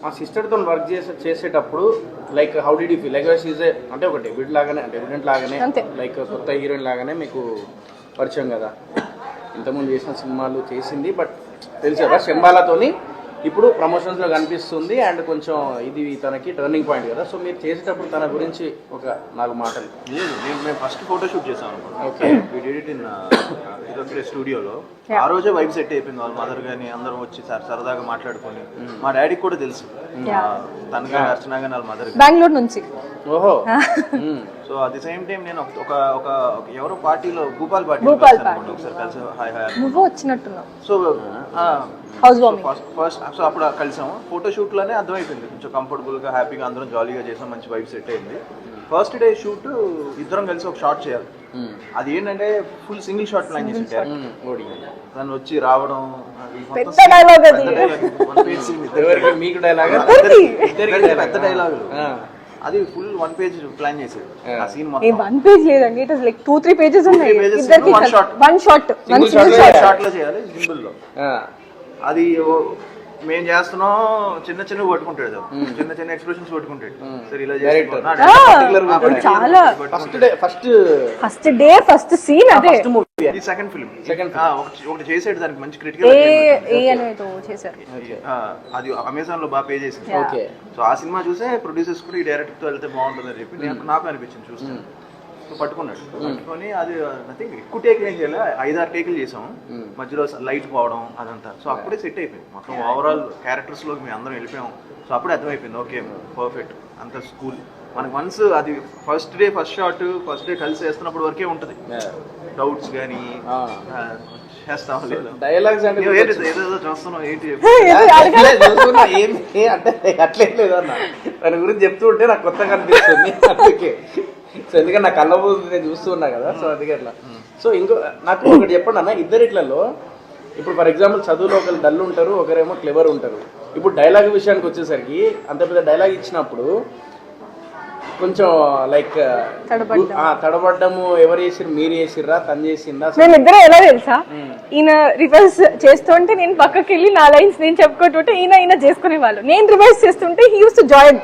మా సిస్టర్తో వర్క్ చేసేటప్పుడు like how did you feel? Like she's అంటే ఒక డెబ్యూట్ లాగానే, డెబ్యూటెంట్ లాగానే, లైక్ కొత్త హీరోయిన్ లాగానే మీకు పరిచయం కదా. ఇంతకుముందు చేసిన సినిమాలు చేసింది, బట్ తెలుసు కదా శంబాలాతోని ఇప్పుడు ప్రమోషన్స్లో కనిపిస్తుంది. అండ్ కొంచెం ఇది తనకి టర్నింగ్ పాయింట్ కదా. సో మీరు చేసేటప్పుడు తన గురించి ఒక 4 మాటలు. మేము ఫస్ట్ ఫోటో షూట్ చేసాం. ఓకే, స్టూడియోలో ఆ రోజే వైబ్ సెట్ అయిపోయింది. వాళ్ళ మదర్ కానీ అందరం వచ్చి సరదాగా మాట్లాడుకొని, మా డాడీకి కూడా తెలుసు తను కానీ అర్చన కానీ వాళ్ళ మదర్ బెంగళూరు నుంచి. ఓహో. So at the same time నేను ఒక ఎవరో పార్టీలో భూపాల్ పార్టీ ఒకసారి కలిసి నువ్వు వచ్చినట్టున్నావు. So house warming first so అప్పుడు కలిసాము. ఫోటో షూట్ లోనే అర్థమైపోయింది కొంచెం కంఫర్టబుల్ గా, హ్యాపీగా అందరం జాలీగా చేసాం, మంచి వైబ్ సెట్ అయింది. ఫస్ట్ డే షూట్ ఇద్దరం కలిసి ఒక షాట్ చేయాలి. అది ఏంటంటే ఫుల్ సింగిల్ షాట్ ప్లాన్ చేసి తను వచ్చి రావడం, పెద్ద డైలాగ్ మీకు డైలాగ్ పెద్ద డైలాగ్, అది ఫుల్ 1 పేజ్ ప్లాన్ చేసేది. ఆ సీన్ మొత్తం 1 పేజ్ లేదండి, ఇట్ ఇస్ లైక్ 2-3 పేజెస్ ఉన్నాయి. ఇద్దరికి వన్ షాట్ లో చేయాలి సింగిల్ లో. అది మేము చేస్తున్నాం, చిన్న పట్టుకుంటాడు, చిన్న ఎక్స్ప్రెషన్స్ పట్టుకుంటాడు. సరే ఇలా చాలా ఫస్ట్ డే ఫస్ట్ సీన్ అదే. ఇది సెకండ్ ఫిల్మ్ ఒకటి చేసాడు, దానికి మంచి క్రిటికల్ చేశారు. అది అమెజాన్ లో బాగా పే చేసింది. సో ఆ సినిమా చూసే ప్రొడ్యూసర్స్ కూడా ఈ డైరెక్టర్ తో వెళ్తే బాగుంటుంది అని చెప్పి నాకు అనిపించింది చూస్తే. సో పట్టుకొని అది నథింగ్ ఎక్కువ టేకులు ఏం చేయాలి, 5-6 టేకులు చేసాము. మధ్యలో లైట్ పోవడం అదంతా. సో అప్పుడే సెట్ అయిపోయింది మొత్తం. ఓవరాల్ క్యారెక్టర్స్ లోకి మేము అందరం వెళ్ళిపోయాము. సో అప్పుడే అర్థమైపోయింది ఓకే పర్ఫెక్ట్ అంత స్కూల్. మనకి వన్స్ అది first day first shot first day కలిసి వేస్తున్నప్పుడు వరకే ఉంటుంది. డౌట్స్ కానీ చేస్తాం లేదు, డైలాగ్స్ అంటే ఏదో చూస్తున్నాం ఏంటి అంటే అట్లే లేదన్న. దాని గురించి చెప్తూ ఉంటే నాకు కొత్తగా అనిపిస్తుంది అందుకే. సో ఎందుకంటే నా కళ్ళ ముందు నేను చూస్తూ ఉన్నా కదా, సో అందుకే అట్లా. సో ఇంకో నాకు ఒకటి చెప్పండి అన్న, ఇద్దరిట్లలో ఇప్పుడు ఫర్ ఎగ్జాంపుల్ చదువులో ఒకరు డల్ ఉంటారు, ఒకరేమో క్లెవర్ ఉంటారు. ఇప్పుడు డైలాగ్ విషయానికి వచ్చేసరికి అంత పెద్ద డైలాగ్ ఇచ్చినప్పుడు కొంచెం లైక్ తడబడ్డము, ఎవరు చేసిర్రు, మీరు చేసిర్రా, తను చేసిందా? మేమిద్దరం ఎలా తెలుసా, ఈయన రివర్స్ చేస్తుంటే నేను పక్కకి వెళ్ళి నా లైన్స్ నేను చెప్పుకుంటుంటే ఈయన చేసుకునే వాళ్ళు, నేను రివర్స్ చేస్తుంటే హీ యూస్ టు జాయిన్.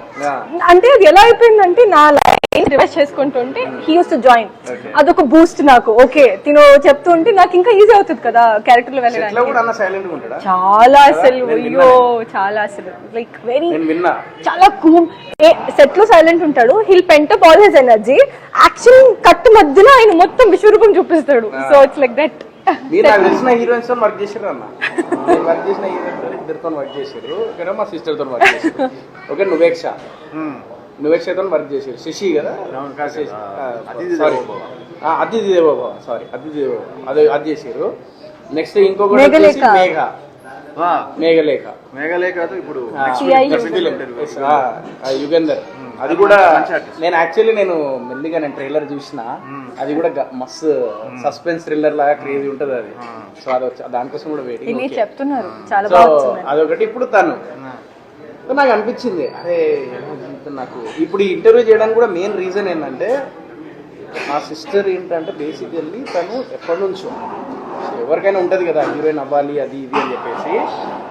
అంటే అది ఎలా అయిపోయిందంటే నా లైన్ రివర్స్ చేసుకుంటుంటే హీ యూస్ టు జాయిన్. అదొక బూస్ట్ నాకు. ఓకే తిను చెప్తుంటే నాకు ఇంకా ఈజీ అవుతుంది కదా క్యారెక్టర్ లో వెళ్ళడానికి. చాలా అసలు అయ్యో చాలా అసలు లైక్ వెరీ చాలా కూల్. సెట్ లో సైలెంట్ ఉంటాడు, he'll pent up all his energy. Action cut మధ్యలో ఆయన మొత్తం విశ్వరూపం చూపిస్తాడు. So it's like that. మీరు నాకు తెలిసిన హీరోయిన్స్ తో వర్క్ చేసారు అన్న. నేను వర్క్ చేసిన హీరోయిన్స్ ఇద్దరితో వర్క్ చేశారు. ఇక్కడ మా సిస్టర్ తో వర్క్ చేశారు. ఓకే నువ్వేక్షతో వర్క్ చేశారు. శశి కదా, అతిథి దేవోభవ, సారీ అతిథి దేవోభవ, అది చేశారు. నెక్స్ట్ ఇంకొకటి మేఘలేఖ ఇప్పుడు యుగంధర్. అది కూడా నేను యాక్చువల్లీ నేను మెల్లిగా నేను ట్రైలర్ చూసిన, అది కూడా మస్తు సస్పెన్స్ థ్రిల్లర్ లాగా క్రేజీ ఉంటది అది. సో అది దానికోసం కూడా వెయిటింగ్ చెప్తున్నారు. సో అదొకటి. ఇప్పుడు తను నాకు అనిపించింది అరే నాకు ఇప్పుడు ఈ ఇంటర్వ్యూ చేయడానికి కూడా మెయిన్ రీజన్ ఏంటంటే మా సిస్టర్ ఏంటంటే బేసికల్లీ తను ఎప్పటి నుంచో ఎవరికైనా ఉంటుంది కదా హీరోయిన్ అవ్వాలి అది ఇది అని చెప్పేసి,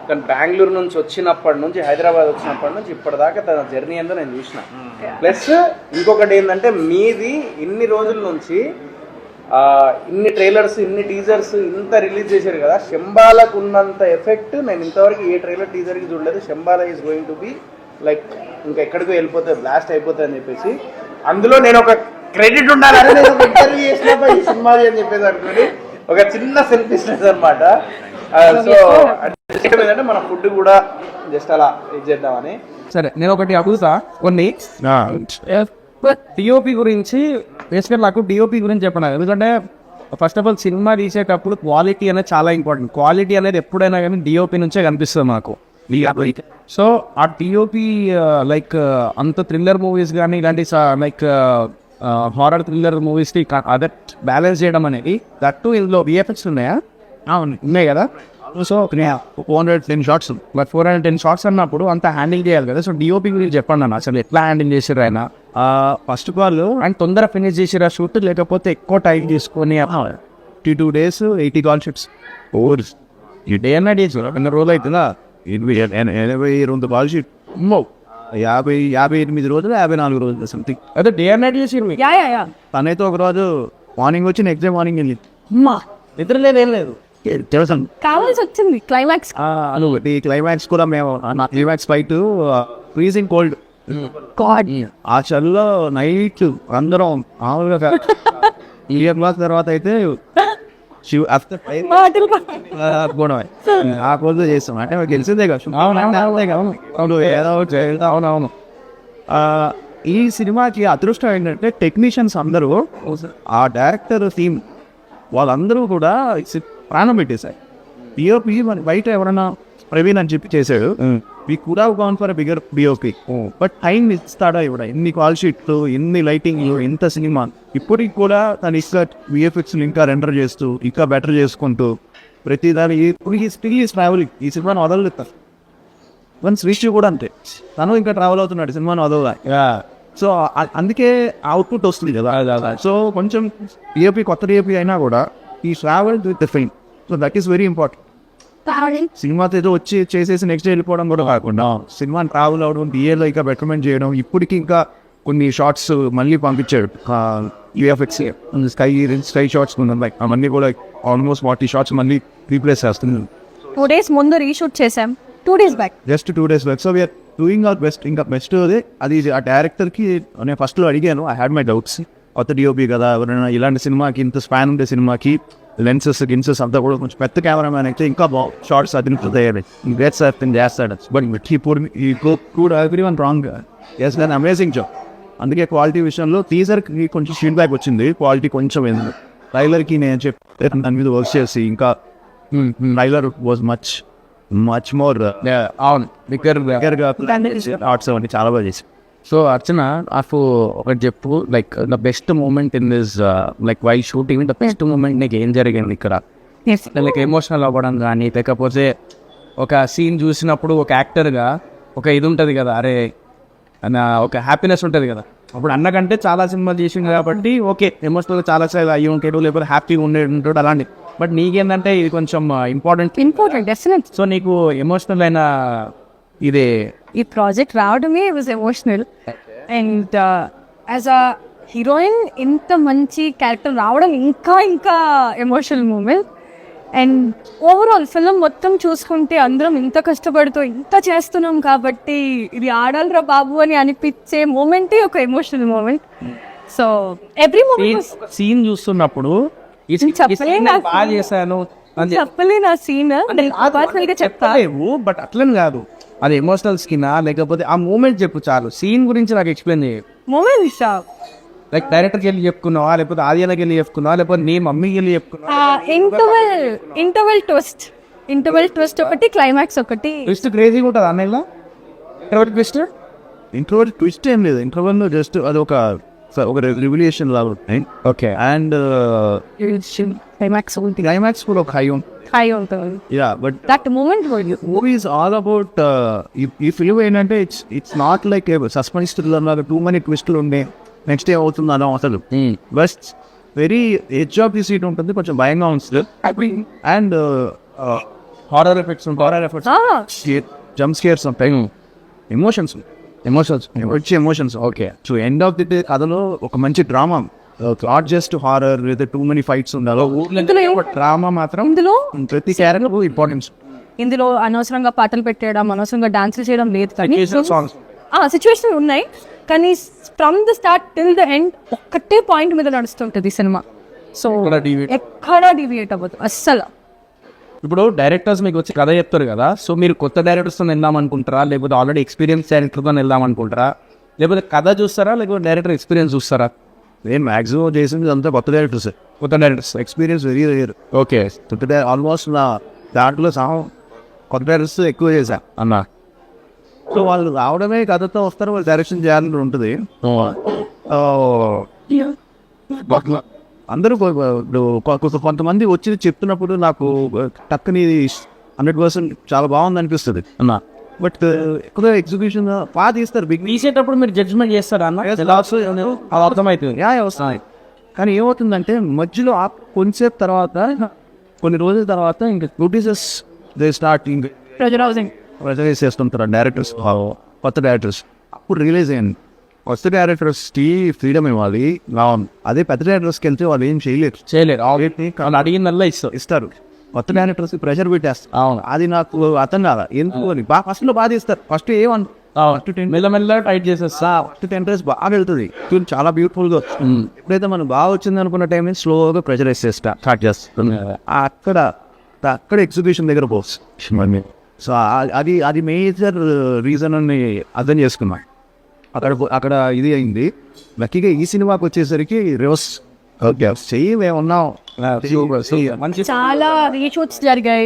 తను బెంగళూరు నుంచి వచ్చినప్పటి నుంచి హైదరాబాద్ వచ్చినప్పటి నుంచి ఇప్పటిదాకా తన జర్నీ ఏందో నేను చూసిన. ప్లస్ ఇంకొకటి ఏంటంటే మీది ఇన్ని రోజుల నుంచి ఇన్ని ట్రైలర్స్ ఇన్ని టీజర్స్ ఇంత రిలీజ్ చేశారు కదా, శంబాలకు ఉన్నంత ఎఫెక్ట్ నేను ఇంతవరకు ఏ ట్రైలర్ టీజర్కి చూడలేదు. Shambhala is going to be like ఇంకా ఎక్కడికో వెళ్ళిపోతుంది, బ్లాస్ట్ అయిపోతుంది అని చెప్పేసి అందులో నేను ఒక క్రెడిట్ ఉండాలి. అరే నేను ఇంటర్వ్యూ చేసినప్పుడు ఈ సినిమా అని చెప్పేసి అనుకోని ఒక చిన్న సెల్ఫిష్నెస్ అనమాట. సో ఏంటంటే మన ఫుడ్ కూడా జస్ట్ అలా ఇది చేద్దామని. సరే నేను ఒకటి అడుగుతా కొన్ని. డిఓపి గురించి బేసిక్గా నాకు డిఓపి గురించి చెప్పండి. ఎందుకంటే ఫస్ట్ ఆఫ్ ఆల్ సినిమా తీసేటప్పుడు క్వాలిటీ అనేది చాలా ఇంపార్టెంట్. క్వాలిటీ అనేది ఎప్పుడైనా కానీ డిఓపి నుంచే కనిపిస్తుంది మాకు. సో ఆ డిఓపి లైక్ అంత థ్రిల్లర్ మూవీస్ కానీ ఇలాంటి లైక్ హారర్ థ్రిల్లర్ మూవీస్కి అదే బ్యాలెన్స్ చేయడం అనేది దట్టు ఇందులో విఎఫ్ఎక్స్ ఉన్నాయా? ఉన్నాయి కదా. సో 410 షార్ట్స్, బట్ 410 షార్ట్స్ అన్నప్పుడు అంత హ్యాండిల్ చేయాలి కదా. సో డిఓపి గురించి చెప్పండి అన్న, అసలు ఎట్లా హ్యాండిల్ చేసారు ఆయన? ఫస్ట్ ఆఫ్ ఆల్ అండ్ తొందర ఫినిష్ చేసిరా షూట్, లేకపోతే ఎక్కువ టైం తీసుకొని 52 days 80 కాల్ షీట్స్ ఓవర్ ఈ డే అండ్ నైట్ చేసి రెండు రోజులు అవుతుందా? 82 కాల్ షీట్ 58 రోజులు 54 రోజులు సంథింగ్. అదే డే అండ్ నైట్ చేసి యా తనైతే ఒక రోజు మార్నింగ్ వచ్చి నెక్స్ట్ డే మార్నింగ్ వెళ్ళి అమ్మా నిద్ర లేదు, ఏం లేదు. తెలుసు కావాల్సి వచ్చింది క్లైమాక్స్. ఈ క్లైమాక్స్ కూడా మేము నా climax fight freezing cold God ఆ చలిలో నైట్ అందరం మామూలుగా ఇయర్ క్లాస్ తర్వాత అయితే ఆఫ్టర్ మాటలు ఆ రోజు చేస్తాం అంటే మాకు తెలిసిందే కదా. అవునవును. ఈ సినిమాకి అదృష్టం ఏంటంటే టెక్నీషియన్స్ అందరూ ఆ డైరెక్టర్ టీమ్ వాళ్ళందరూ కూడా ప్రాణం పెట్టేశారు. డిఓపి మన బయట ఎవరైనా ప్రవీణ్ అని చెప్పి చేశాడు, we could have gone for bigger DOP, but time ఇస్తాడా ఇవ్వడా? ఎన్ని కాల్ షీట్లు, ఎన్ని లైటింగ్, ఎంత సినిమా. ఇప్పటికి కూడా తను ఇంకా విఎఫ్ఎక్స్ ఇంకా రెండర్ చేస్తూ ఇంకా బెటర్ చేసుకుంటూ ప్రతిదాని స్టిల్ ఈస్ ట్రావెలింగ్. ఈ సినిమాని వదలలేదు. వన్ శ్రీశ్రీ కూడా అంతే, తను ఇంకా ట్రావెల్ అవుతున్నాడు సినిమాని వదలదా. సో అందుకే అవుట్పుట్ వస్తుంది కదా. సో కొంచెం డిఓపి కొత్త డిఓపి అయినా కూడా ఈ travel with the film, so that is very important. సినిమాతో ఏదో వచ్చి చేసేసి నెక్స్ట్ డే వెళ్ళిపోవడం కూడా కాకుండా సినిమాని ట్రావెల్ అవడం, డిఏలో ఇంకా బెటర్మెంట్ చేయడం. ఇప్పటికి ఇంకా కొన్ని షార్ట్స్ మళ్ళీ పంపించాడు యూఎఫ్ఎక్స్ స్కై షార్ట్స్ ఉన్నాయి, అవన్నీ కూడా ఆల్మోస్ట్ 40 షార్ట్స్ మళ్ళీ రీప్లేస్ చేస్తుంది. 2 days ముందు రీషూట్ చేసాం, 2 days back, just 2 days back. So we are doing our best. ఇంకా బెస్ట్ అది ఆ డైరెక్టర్కి నేను ఫస్ట్లో అడిగాను, ఐ హ్యాడ్ మై డౌట్స్. కొత్త డిఓపి కదా, ఎవరైనా ఇలాంటి సినిమాకి ఇంత స్పాన్ ఉండే సినిమాకి లెన్సెస్ గిన్సెస్ అంతా కూడా కొంచెం పెద్ద కెమెరామ్యాన్ అయితే ఇంకా షార్ట్స్ అదిరిపోతాయి, గ్రేట్ సార్ చేస్తాడు. బట్ ఈ కూడా ఎవ్రీ వన్ రాంగ్. ఎస్ దాన్ అమేజింగ్ జాబ్. అందుకే క్వాలిటీ విషయంలో టీజర్కి కొంచెం ఫీడ్బ్యాక్ వచ్చింది, క్వాలిటీ కొంచెం ఏంది. ట్రైలర్కి నేను చెప్పి దాని మీద వర్క్ చేసి ఇంకా ట్రైలర్ వాజ్ మచ్ మోర్ అవును దగ్గరగా ఆర్ట్స్ అవన్నీ చాలా బాగా చేసి. సో అర్చన, నాకు ఒకటి చెప్పు, like the best moment in this like why shooting, the best moment నీకు ఏం జరిగింది ఇక్కడ? లైక్ ఎమోషనల్ అవ్వడం కానీ, లేకపోతే ఒక సీన్ చూసినప్పుడు ఒక యాక్టర్గా ఒక ఇది ఉంటుంది కదా, అరే ఒక హ్యాపీనెస్ ఉంటుంది కదా. అప్పుడు అన్నకంటే చాలా సినిమాలు చేసింది కాబట్టి ఓకే ఎమోషనల్గా చాలా సార్లు అయ్యి ఉంటాడు, లేకపోతే హ్యాపీగా ఉంటాడు అలాంటి. బట్ నీకేంటంటే ఇది కొంచెం ఇంపార్టెంట్ డెఫినెట్. సో నీకు ఎమోషనల్ అయిన ఇదే ఈ ప్రాజెక్ట్ రావడమే was emotional. And as a heroine ఇంత మంచి క్యారెక్టర్ రావడం ఇంకా ఇంకా emotional moment. And overall film మొత్తం చూసుకుంటే అందరం ఇంత కష్టపడుతూ ఇంత చేస్తున్నాం కాబట్టి ఇది ఆడాలరా బాబు అని అనిపించే మూమెంటే ఒక emotional moment. So every moment scene చూస్తున్నప్పుడు బాగా చేశాను చెప్పలేను ఆ సీన్, చెప్తాలేవు. బట్ అట్లని కాదు, అది ఎమోషనల్ స్కిన్నా లేకపోతే ఆ మూమెంట్ చెప్పు చాలు. సీన్ గురించి నాకు ఎక్స్ప్లెయిన్ చేయ. మూమెంట్ లైక్ డైరెక్టర్కి వెళ్ళి చెప్పుకున్నావా, లేకపోతే ఆదియానకి వెళ్ళి చెప్పుకున్నావా, లేకపోతే నీ మమ్మీకి వెళ్ళి చెప్పుకున్నావా? ఇంటర్వెల్ ట్విస్ట్ ఒకటి, క్లైమాక్స్ ఒకటి. ట్విస్ట్ క్రేజీగా ఉంటుంది అన్నయ్యలో. ఇంట్రోవర్ట్ ట్విస్ట్ ఏం లేదు, ఇంటర్వెల్లో జస్ట్ అది ఒక రివల్యూషన్ లాగా ఉంటాయి. ఓకే. అండ్ క్లైమాక్స్ కూడా ఒక హై ఉంటుంది. Yeah, but that moment movie is all about ఈ ఫిల్మ్ ఏంటంటే it's not like suspense thriller లాగా టూ మనీ ట్విస్టులు ఉండే నెక్స్ట్ డే అవుతుంది అలా అసలు. But very edge of the seat ఉంటుంది, కొంచెం భయంగా ఉంటుంది. And horror effects jump scares ఉంటాయి, ఎమోషన్స్ వచ్చే emotions. Okay, so end of the day కథలో ఒక మంచి drama, not just horror with too many fights ఉండాలి. డ్రామా మాత్రం ఇందులో ప్రతి క్యారెక్టర్ ఇంపార్టెన్స్. ఇందులో అనవసరంగా పాటలు పెట్టడం, అనవసరంగా డాన్సులు చేయడం లేదు. కానీ సాంగ్స్ సిచ్యువేషన్ ఉన్నాయి, కానీ from the start till the end ఒక్కటే పాయింట్ మీద నడుస్తుంటది సినిమా. సో ఎక్కడా డివియేట్ అవ్వదు అస్సలు. ఇప్పుడు డైరెక్టర్స్ మీకు వచ్చి కథ చెప్తారు కదా, సో మీరు కొత్త డైరెక్టర్స్తో వెళ్దాం అనుకుంటారా, లేకపోతే ఆల్రెడీ ఎక్స్పీరియన్స్ డైరెక్టర్తో వెళ్దాం అనుకుంటారా, లేకపోతే కథ చూస్తారా లేకపోతే డైరెక్టర్ ఎక్స్పీరియన్స్ చూస్తారా? నేను మ్యాక్సిమం చేసింది అంతా కొత్త డైరెక్టర్స్, కొత్త directors experience very rare. Okay almost నా దాంట్లో సహం కొత్త డైరెక్టర్స్ ఎక్కువ చేశా అన్న. సో వాళ్ళు రావడమే కథతో వస్తారు, వాళ్ళు డైరెక్షన్ చేయాలని ఉంటుంది. అందరూ ఇప్పుడు కొంతమంది వచ్చి చెప్తున్నప్పుడు నాకు టక్కుని 100% చాలా బాగుంది అనిపిస్తుంది అన్న బట్ ఎక్కువ ఎగ్జిక్యూషన్ బాగా తీస్తారు. బిగ్ తీసేటప్పుడు మీరు జడ్జ్మెంట్ చేస్తారా అన్న? అది అర్థమవుతుంది. వస్తాయి కానీ ఏమవుతుందంటే మధ్యలో కొంచెంసేపు తర్వాత కొన్ని రోజుల తర్వాత ఇంకా ప్రొడ్యూసర్స్ దే స్టార్ట్ ఇంకా ప్రెజర్ హౌసింగ్ ప్రెజరైజ్ చేస్తుంటారు డైరెక్టర్స్, కొత్త డైరెక్టర్స్. అప్పుడు రియలైజ్ అయ్యాను కొత్త డైరెక్టర్స్కి ఫ్రీడమ్ ఇవ్వాలి. అదే పెద్ద డైరెక్టర్స్కి వెళ్తే వాళ్ళు ఏం చేయలేరు. వాళ్ళు అడిగిందల్లా ఇస్తారు. కొత్త డైరెక్టర్స్ ప్రెషర్ పెట్టేస్తారు. అవును. అది నాకు అర్థం కాదా ఎందుకు అని. ఫస్ట్లో బాగా తీస్తారు, ఫస్ట్ మెల్లమెల్ల టైట్ చేసేస్తా. ఫస్ట్ 10 days బాగా వెళ్తుంది, చాలా బ్యూటిఫుల్గా వస్తుంది. ఎప్పుడైతే మనం బాగా వచ్చింది అనుకున్న టైం స్లోగా ప్రెషరైజ్ స్టార్ట్ చేస్తాం. అక్కడ ఎగ్జిక్యూషన్ దగ్గర పోవచ్చు. సో అది మేజర్ రీజన్ అని అర్థం చేసుకున్నాం. అక్కడ ఇది అయింది. లక్కీగా ఈ సినిమాకి వచ్చేసరికి రివర్స్. ఓకే చెయ్యి మేము ఉన్నాం. చాలా రీషూట్స్ జరిగాయి,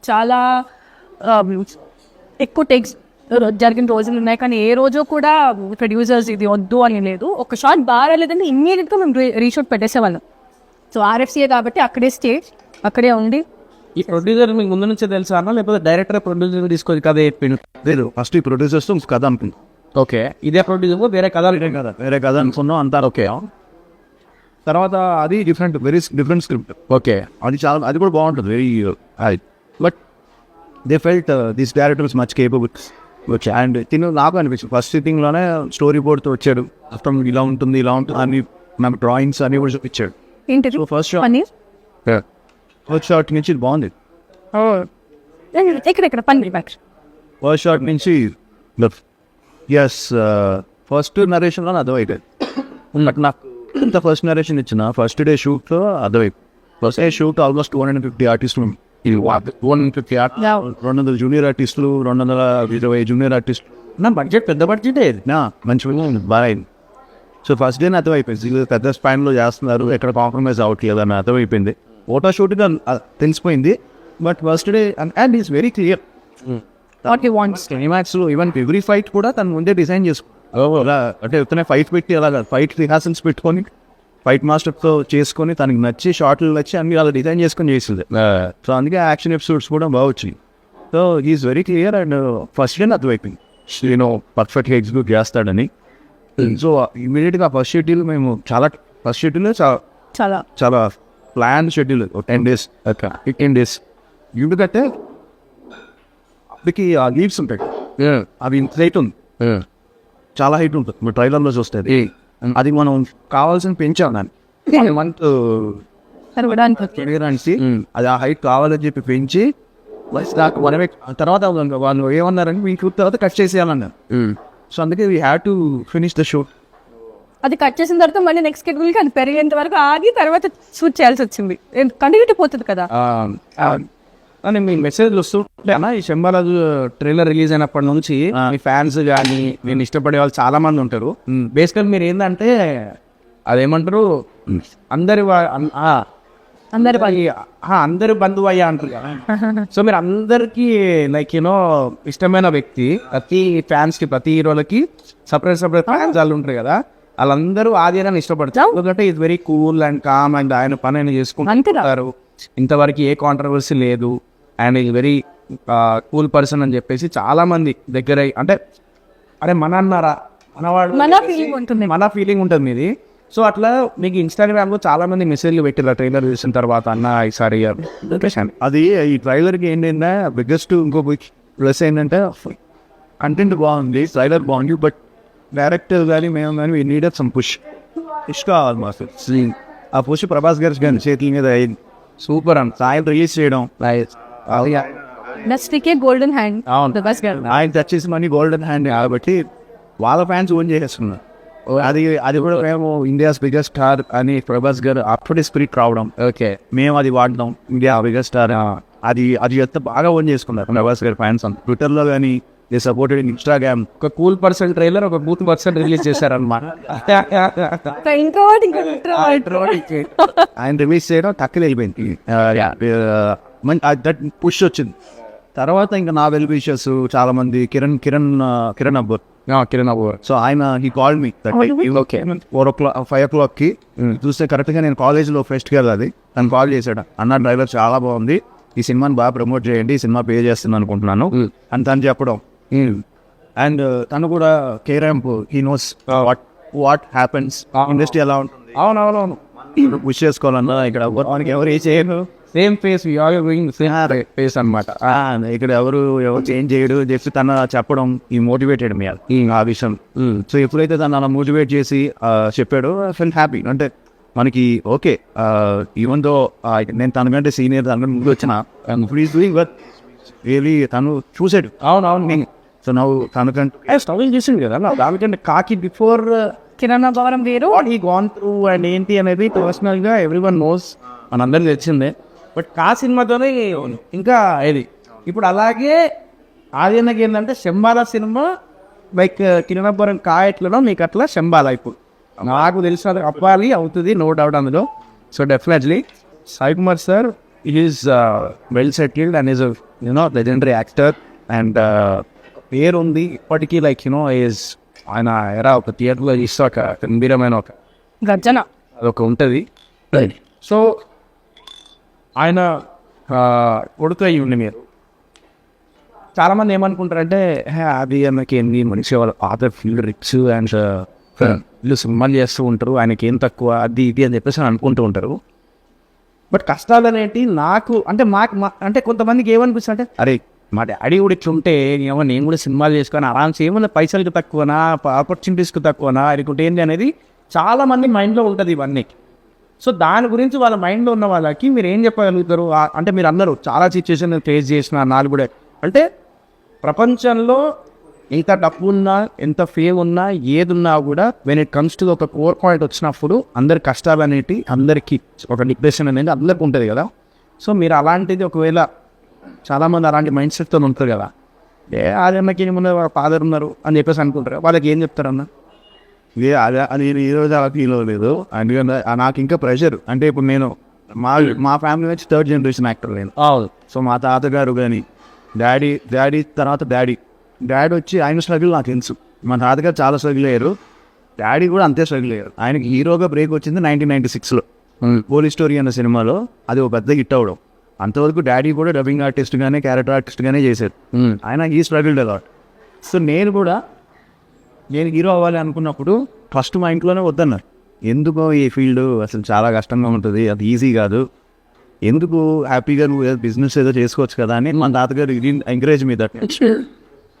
చాలా ఎక్కువ టేక్స్ జరిగిన రోజులు ఉన్నాయి. కానీ ఏ రోజు కూడా ప్రొడ్యూసర్స్ ఇది వద్దు అని లేదు. ఒక షాట్ బాగా రాలేదంటే ఇమ్మీడియట్గా మేము రీషూట్ పెట్టేసేవాళ్ళం. సో RFCA కాబట్టి అక్కడే స్టే, అక్కడే ఉండి. ఈ ప్రొడ్యూసర్ మీకు ముందు నుంచే తెలుసా అన్న లేకపోతే డైరెక్టర్ ప్రొడ్యూసర్ తీసుకొని కథ చెప్పిండు? లేదు, ఫస్ట్ ఈ ప్రొడ్యూసర్స్ కథ అనుకుంది. ఓకే ఇదే ప్రొడ్యూసర్ వేరే కథ వేరే కథ అనుకున్నాం అంతా. ఓకే తర్వాత అది డిఫరెంట్ స్క్రిప్ట్. ఓకే అది కూడా బాగుంటుంది very. But they felt this directors much capable. Okay and నాకు అనిపించింది ఫస్ట్ సిట్టింగ్లోనే స్టోరీ బోర్డ్తో వచ్చాడు. అర్థం ఇలా ఉంటుంది అని నాకు డ్రాయింగ్స్ అన్ని కూడా చూపించాడు. ఏంటిది? ఫస్ట్ షాట్ నుంచి ఇది బాగుంది. ఇక్కడ పన్నీర్ బ్యాక్ ఫస్ట్ షాట్ నుంచి ఎస్ ఫస్ట్ నరేషన్లో అర్థమైపోయింది. బట్ నాకు ఇంత ఫస్ట్ నరేషన్ ఇచ్చిన ఫస్ట్ డే షూట్లో అర్థమైపోయింది. ఫస్ట్ డే షూట్ ఆల్మోస్ట్ 250 ఆర్టిస్టులు, 200 జూనియర్ ఆర్టిస్టులు, 220 జూనియర్ ఆర్టిస్టులు. నా బడ్జెట్ పెద్ద బడ్జెటే మంచిగా బాగా అయింది. సో ఫస్ట్ డేనే అర్థమైపోయింది పెద్ద స్పాన్లో చేస్తున్నారు, ఎక్కడ కాంప్రమైజ్ అవ్వట్లేదు అని అర్థమైపోయింది. ఫోటో షూట్గా తెలిసిపోయింది. But first day and is very clear what he wants. క్లైమాక్స్లో ఈవెన్ ఎవ్రీ ఫైట్ కూడా తను ముందే డిజైన్ చేసుకుంటారు. అలా అంటే ఎత్తనే ఫైట్ పెట్టి అలాగా ఫైట్ రిహార్సల్స్ పెట్టుకొని ఫైట్ మాస్టర్తో చేసుకొని తనకి నచ్చి షార్ట్లు నచ్చి అన్ని అలా డిజైన్ చేసుకొని చేసింది. సో అందుకే యాక్షన్ ఎపిసోడ్స్ కూడా బాగా వచ్చినాయి. So is very clear and first day అర్థమైపోయింది నేను పర్ఫెక్ట్గా ఎగ్జిక్యూట్ చేస్తాడని. సో ఇమీడియట్గా ఫస్ట్ షెడ్యూల్ మేము ఫస్ట్ షెడ్యూల్ చాలా ప్లాన్ షెడ్యూల్ 10 days 15 days. ఎందుకంటే అప్పటికి ఆ లీవ్స్ ఉంటాయి అవి ఇంత హైట్ ఉంది, చాలా హైట్ ఉంటుంది. మీరు ట్రైలర్లో చూస్తే అది మనం కావాల్సిన పెంచాం దాన్ని మంత్ పెరగడానికి. అది ఆ హైట్ కావాలని చెప్పి పెంచి నాకు మనమే తర్వాత వాళ్ళు ఏమన్నారని మీకు తర్వాత కట్ చేసేయాలన్నారు. సో అందుకే we have to finish the shoot. అది కట్ చేసిన తర్వాత మళ్ళీ నెక్స్ట్ షెడ్యూల్కి అది పెరిగేంత వరకు ఆగి తర్వాత షూట్ చేయాల్సి వచ్చింది. కంటిన్యూటీ పోతుంది కదా. అని మీ మెసేజ్లు వస్తుంటే అన్న ఈ శంబారాజు ట్రైలర్ రిలీజ్ అయినప్పటి నుంచి మీ ఫ్యాన్స్ కానీ నేను ఇష్టపడే వాళ్ళు చాలా మంది ఉంటారు. బేసికల్ మీరు ఏంటంటే అదేమంటారు అందరి బంధువు అయ్యా అంటారు. సో మీరు అందరికి లైక్ ఇష్టమైన వ్యక్తి. ప్రతి ఫ్యాన్స్ కి ప్రతి హీరోలకి సపరేట్ ఫ్యాన్స్ వాళ్ళు ఉంటారు కదా, వాళ్ళందరూ ఆదియాన్ని ఇష్టపడతారు. ఎందుకంటే ఇది very cool and calm and ఆయన పని ఆయన చేసుకుంటారు. ఇంతవరకు ఏ కాంట్రవర్సీ లేదు అండ్ ఇది వెరీ కూల్ పర్సన్ అని చెప్పేసి చాలా మంది దగ్గర అంటే అరే మన అన్నారా మనవాడు మన ఫీలింగ్ ఉంటుంది మీది. సో అట్లా మీకు ఇన్స్టాగ్రామ్లో చాలా మంది మెసేజ్లు పెట్టారు ట్రైలర్ చూసిన తర్వాత అన్న ఈసారి అది ఈ ట్రైలర్కి ఏంటంటే బిగ్గెస్ట్ ఇంకో ప్లస్ ఏంటంటే కంటెంట్ బాగుంది, ట్రైలర్ బాగుంది. బట్ డైరెక్టర్ కానీ మేము కానీ వీ నీడెడ్ సమ్ పుష్ కావాలి మాకు. ఆ పుష్ ప్రభాస్ గారి కానీ చేతుల మీద అయింది. సూపర్ అని సాయం రిలీజ్ చేయడం గోల్డెన్ హ్యాండ్ ఆయన టచ్ చేసి మనీ గోల్డెన్ హ్యాండ్ కాబట్టి వాళ్ళ ఫ్యాన్స్ ఓన్ చేసేస్తున్నారు. అది కూడా మేము ఇండియాస్ బిగ్గెస్ట్ స్టార్ అని ప్రభాస్ గారు అప్పుడే స్పిరిట్ రావడం. ఓకే మేము అది వాడదాం ఇండియా బిగ్గెస్ట్ స్టార్ అది ఎంత బాగా ఓన్ చేసుకున్నారు ప్రభాస్ గారి ఫ్యాన్స్. ట్విట్టర్లో కానీ దే సపోర్టెడ్ ఇన్ ఇన్స్టాగ్రామ్. ఒక కూల్ పర్సన్ ట్రైలర్, ఒక బూత్ పర్సన్ రిలీజ్ చేశారనమాట. ఇంకోటి ఆయన రిలీజ్ చేయడం తక్కువ వెళ్ళిపోయింది. దట్ పుష్ వచ్చింది. తర్వాత ఇంకా నా వెల్ విషర్స్ చాలా మంది, కిరణ్ అబ్బర్. సో ఆయన హీ కాల్డ్ మీ 5 o'clock చూస్తే కరెక్ట్గా నేను కాలేజ్లో ఫెస్ట్కి వెళ్ళాలి. తను కాల్ చేశాడు, అన్న డ్రైవర్ చాలా బాగుంది, ఈ సినిమాని బాగా ప్రమోట్ చేయండి, ఈ సినిమా పే చేస్తున్నాను అనుకుంటున్నాను అని తను చెప్పడం. అండ్ తను కూడా కేరాంప్, he knows what happens, industry ఎలా ఉంటుంది. అవునవునవును, పుష్ చేసుకోవాలన్నా ఇక్కడ మనకి ఎవరు ఏ చేయరు, సేమ్ ఫేస్ ఫేస్ అనమాట. ఇక్కడ ఎవరు చేంజ్ చేయడు, జస్ట్ తన చెప్పడం ఈ మోటివేటెడ్ మీ ఆ విషయం. సో ఎప్పుడైతే తను అలా మోటివేట్ చేసి చెప్పాడో ఐ ఫెల్ హ్యాపీ. అంటే మనకి ఓకే, ఈవెన్ దో నేను తనకంటే సీనియర్, తనకంటే ముందు వచ్చిన డూయింగ్ వర్క్ రియలీ తను చూసాడు. అవునవును. సో నువ్వు తనకంటే స్ట్రగుల్ చేసింది కదా దానికంటే కాకి బిఫోర్ కిరణ్ అబ్బవరం వేరు, what he gone through and ఏంటి అనేది పర్సనల్గా ఎవ్రీవన్ నోస్, మనందరికీ తెలిసిందే. బట్ కా సినిమాతోనే ఇంకా ఇది. ఇప్పుడు అలాగే ఆదిన్నకి ఏంటంటే శంబాల సినిమా లైక్ కిరణ్ అబ్బవరం కా ఎట్లనో మీకు అట్లా శంబాల ఇప్పుడు నాకు తెలిసిన అప్పాలి అవుతుంది, నో డౌట్ అందులో. So definitely Sai Kumar sir is well settled and is legendary actor and పేరు ఉంది ఇప్పటికీ. లైక్ ఈజ్ ఆయన ఎరా ఒక థియేటర్లో ఇస్తే ఒక గంభీరమైన ఒక గర్జన అదొక ఉంటుంది. సో ఆయన కొడుకు అయ్యి ఉండి మీరు చాలామంది ఏమనుకుంటారంటే అది అన్నకి ఏంది మనిషి వాళ్ళ ఫాదర్ ఫీల్డ్ రిచ్ అండ్ వీళ్ళు సినిమాలు చేస్తూ ఉంటారు, ఆయనకి ఏం తక్కువ అది ఇది అని చెప్పేసి అనుకుంటూ ఉంటారు. బట్ కష్టాలు అనేటి నాకు అంటే అంటే కొంతమందికి ఏమనిపిస్తుంది అంటే అరే మా డాడీ కూడా ఇట్లుంటే ఏమో నేను కూడా సినిమాలు చేసుకొని ఆరామ్స్ ఏమన్నా పైసలకి తక్కువనా, ఆపర్చునిటీస్కి తక్కువనా అనుకుంటే ఏంటి అనేది చాలామంది మైండ్లో ఉంటుంది ఇవన్నీ. సో దాని గురించి వాళ్ళ మైండ్లో ఉన్న వాళ్ళకి మీరు ఏం చెప్పగలుగుతారు? అంటే మీరు అందరూ చాలా సిచ్యువేషన్ ఫేస్ చేసిన నాలుగు కూడా అంటే ప్రపంచంలో ఎంత డబ్బు ఉన్నా, ఎంత ఫేమ్ ఉన్నా, ఏది ఉన్నా కూడా వెన్ ఇట్ కమ్స్ టు ఒక కోర్ పాయింట్ వచ్చినప్పుడు అందరి కష్టాలు అనేవి అందరికీ ఒక డిప్రెషన్ అనేది అందరికి ఉంటుంది కదా. సో మీరు అలాంటిది ఒకవేళ చాలామంది అలాంటి మైండ్ సెట్తో ఉంటారు కదా, అది అన్నకి ఏమున్నా ఫాదర్ ఉన్నారు అని చెప్పేసి అనుకుంటారు, వాళ్ళకి ఏం చెప్తారన్న? అదే అది ఈరోజు అలా ఫీల్ అవ్వలేదు. అందుకని నాకు ఇంకా ప్రెషర్. అంటే ఇప్పుడు నేను మా ఫ్యామిలీ నుంచి 3rd generation యాక్టర్ నేను. సో మా తాతగారు కానీ డాడీ తర్వాత డాడీ వచ్చి ఆయన స్ట్రగుల్ నాకు తెలుసు. మా తాతగారు చాలా స్ట్రగుల్ అయ్యారు, డాడీ కూడా అంతే స్ట్రగుల్ అయ్యారు. ఆయనకి హీరోగా బ్రేక్ వచ్చింది 1996లో పోలీస్ స్టోరీ అన్న సినిమాలో. అది ఒక పెద్ద హిట్ అవ్వడం. అంతవరకు డాడీ కూడా డబ్బింగ్ ఆర్టిస్ట్గానే, క్యారెక్టర్ ఆర్టిస్ట్గానే చేశారు. ఆయన ఈ స్ట్రగుల్డ్ అలాట్. సో నేను హీరో అవ్వాలి అనుకున్నప్పుడు ఫస్ట్ మా ఇంట్లోనే వద్దన్నారు. ఎందుకో ఈ ఫీల్డ్ అసలు చాలా కష్టంగా ఉంటుంది, అది ఈజీ కాదు, ఎందుకు హ్యాపీగా నువ్వు బిజినెస్ ఏదో చేసుకోవచ్చు కదా అని మా తాతగారు ఎంకరేజ్ మీద.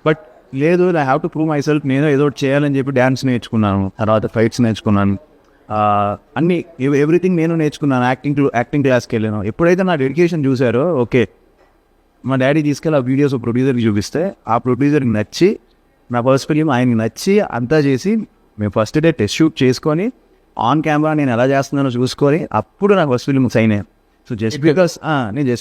బట్ లేదు, I have to prove my self, నేను ఏదో చేయాలని చెప్పి డ్యాన్స్ నేర్చుకున్నాను, తర్వాత ఫైట్స్ నేర్చుకున్నాను, అన్నీ ఎవ్రీథింగ్ నేను నేర్చుకున్నాను. యాక్టింగ్ క్లాస్కి వెళ్ళాను. ఎప్పుడైతే నా డెడికేషన్ చూసారో ఓకే, మా డాడీ తీసుకెళ్ళి ఆ వీడియోస్ ప్రొడ్యూసర్కి చూపిస్తే ఆ ప్రొడ్యూసర్కి నచ్చి, నా ఫస్ట్ ఫిలిం ఆయనకి నచ్చి అంతా చేసి మేము ఫస్ట్ డే టెస్ట్ షూట్ చేసుకొని ఆన్ కెమెరా నేను ఎలా చేస్తున్నానో చూసుకొని అప్పుడు నాకు ఫస్ట్ ఫిలిం సైన్ అయ్యాను. So just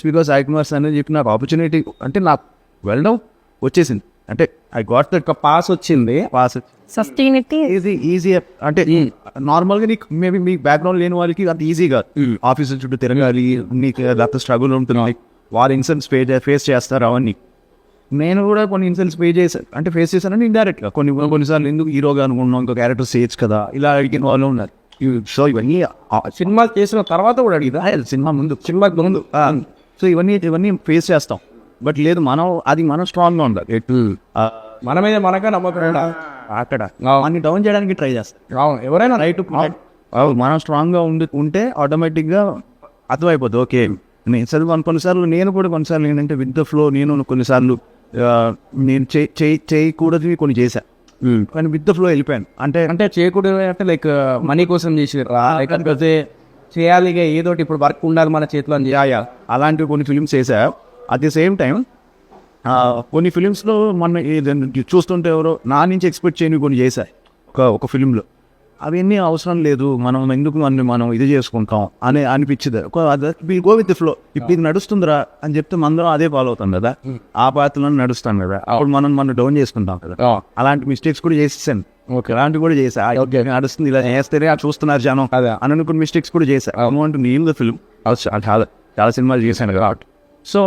because Sai Kumar sir అని చెప్పి నాకు ఆపర్చునిటీ అంటే నాకు వెళ్ళడం వచ్చేసింది. అంటే ఐ గాట్ దట్ పాస్ వచ్చింది. సస్టైనిటీ ఈజీ అంటే నార్మల్గా నీకు మేబీ మీ బ్యాక్గ్రౌండ్ లేని వాళ్ళకి అంత ఈజీ కాదు. ఆఫీసుల చుట్టూ తిరగాలి, నీకు అంత స్ట్రగుల్ ఉంటుంది, వాళ్ళు ఇన్సల్ట్స్ ఫేస్ చేస్తారు అవన్నీ. నేను కూడా కొన్ని ఇన్సల్ట్స్ ఫేస్ చేశానని ఇండైరెక్ట్గా కొన్నిసార్లు ఎందుకు హీరోగా అనుకున్నాం, ఇంకో క్యారెక్టర్ చేయొచ్చు కదా, ఇలా అడిగిన వాళ్ళు ఉన్నారు. సో ఇవన్నీ సినిమా చేసిన తర్వాత కూడా అడిగిదా? సినిమాకి ముందు సో ఇవన్నీ ఫేస్ చేస్తాం. బట్ లేదు, మనం స్ట్రాంగ్గా ఉండాలి. మన మీద మనగా నమ్మకం అక్కడ అన్ని డౌన్ చేయడానికి ట్రై చేస్తాం. ఎవరైనా రైట్ మనం స్ట్రాంగ్గా ఉంటే ఆటోమేటిక్గా అర్థమైపోతుంది. ఓకే, నేను చదువు కొన్నిసార్లు నేను కూడా కొన్నిసార్లు ఏంటంటే విత్ ద ఫ్లో నేను కొన్నిసార్లు నేను చేయకూడదు కొన్ని చేశాను, కానీ విత్ ద ఫ్లో వెళ్ళిపోయాను. అంటే చేయకూడదు అంటే లైక్ మనీ కోసం చేసి లేకపోతే చేయాలి ఏదోటి ఇప్పుడు వర్క్ ఉండాలి మన చేతిలో అని అలాంటివి కొన్ని ఫిలిమ్స్ చేశా. అట్ ది సేమ్ టైం కొన్ని ఫిలిమ్స్లో మొన్న చూస్తుంటే ఎవరో నా నుంచి ఎక్స్పెక్ట్ చేయని కొన్ని చేశాయి ఒక ఫిలింలో. అవన్నీ అవసరం లేదు, మనం ఎందుకు మనం ఇది చేసుకుంటాం అని అనిపించింది. Go with the flow. ఇప్పుడు ఇది నడుస్తుందిరా అని చెప్తే మనం అదే ఫాలో అవుతాం కదా, ఆ పాత్రలో నడుస్తాం కదా, అప్పుడు మనం డౌన్ చేసుకుంటాం కదా. అలాంటి మిస్టేక్స్ కూడా చేసేసాను. ఓకే, అలాంటివి కూడా చేసా. ఓకే, నడుస్తుంది ఇలా చేస్తేనే చూస్తున్నారు జనం అదే అని అనుకున్న మిస్టేక్స్ కూడా చేశా. అమౌంట్ నీల్ ద ఫిల్మ్ చాలా చాలా సినిమాలు చేశాను కదా. సో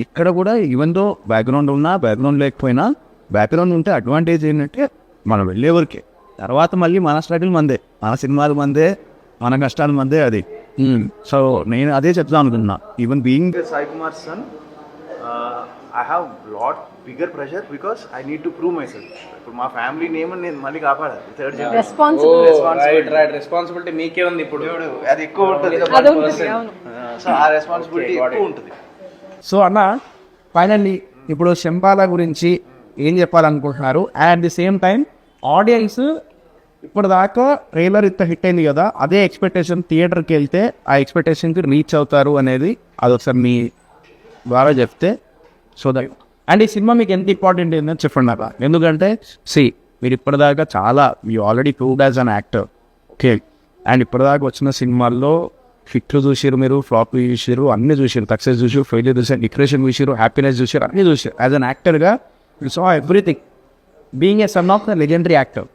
ఇక్కడ కూడా ఈవెన్ దో బ్యాక్గ్రౌండ్ ఉన్నా బ్యాక్గ్రౌండ్ లేకపోయినా, బ్యాక్గ్రౌండ్ ఉంటే అడ్వాంటేజ్ ఏంటంటే మనం వెళ్ళే వరకే, తర్వాత మళ్ళీ మన స్ట్రగుల్ మందే, మన సినిమాలు మందే, మన కష్టాలు మందే అది. సో నేను అదే చెప్తాను అనుకున్నా. Even being Sai Kumar son, I have lot bigger pressure because I need to prove my self. ఇప్పుడు మా ఫ్యామిలీ నేమ్ నేను మళ్ళీ కాపాడాలి. థర్డ్ రెస్పాన్సిబిలిటీ మీకే ఉంది ఇప్పుడు, అది ఎక్కువ ఉంటుంది. సో ఆ రెస్పాన్సిబిలిటీ ఎక్కువ ఉంటుంది. సో అన్న, ఫైనల్లీ ఇప్పుడు శంబాల గురించి ఏం చెప్పాలనుకుంటున్నారు? And the same time audience ఇప్పటిదాకా ట్రైలర్ ఇంత హిట్ అయింది కదా, అదే ఎక్స్పెక్టేషన్ థియేటర్కి వెళ్తే ఆ ఎక్స్పెక్టేషన్కి రీచ్ అవుతారు అనేది అదొకసారి మీ ద్వారా చెప్తే. సో దట్ అండ్ ఈ సినిమా మీకు ఎంత ఇంపార్టెంట్ ఏంటని చెప్పండి నాకు. ఎందుకంటే మీరు ఇప్పటిదాకా చాలా you already proved as an actor, okay, and ఇప్పటిదాకా వచ్చిన సినిమాల్లో హిట్లు చూసారు, మీరు ఫ్లాప్ చూసారు, అన్నీ చూసారు, సక్సెస్ చూసారు, ఫెయిల్యూర్ చూసారు, డిప్రెషన్ చూసారు, హ్యాపీనెస్ చూసారు, అన్నీ చూసారు. యాజ్ అన్ యాక్టర్గా you saw everything, being a son of the legendary actor.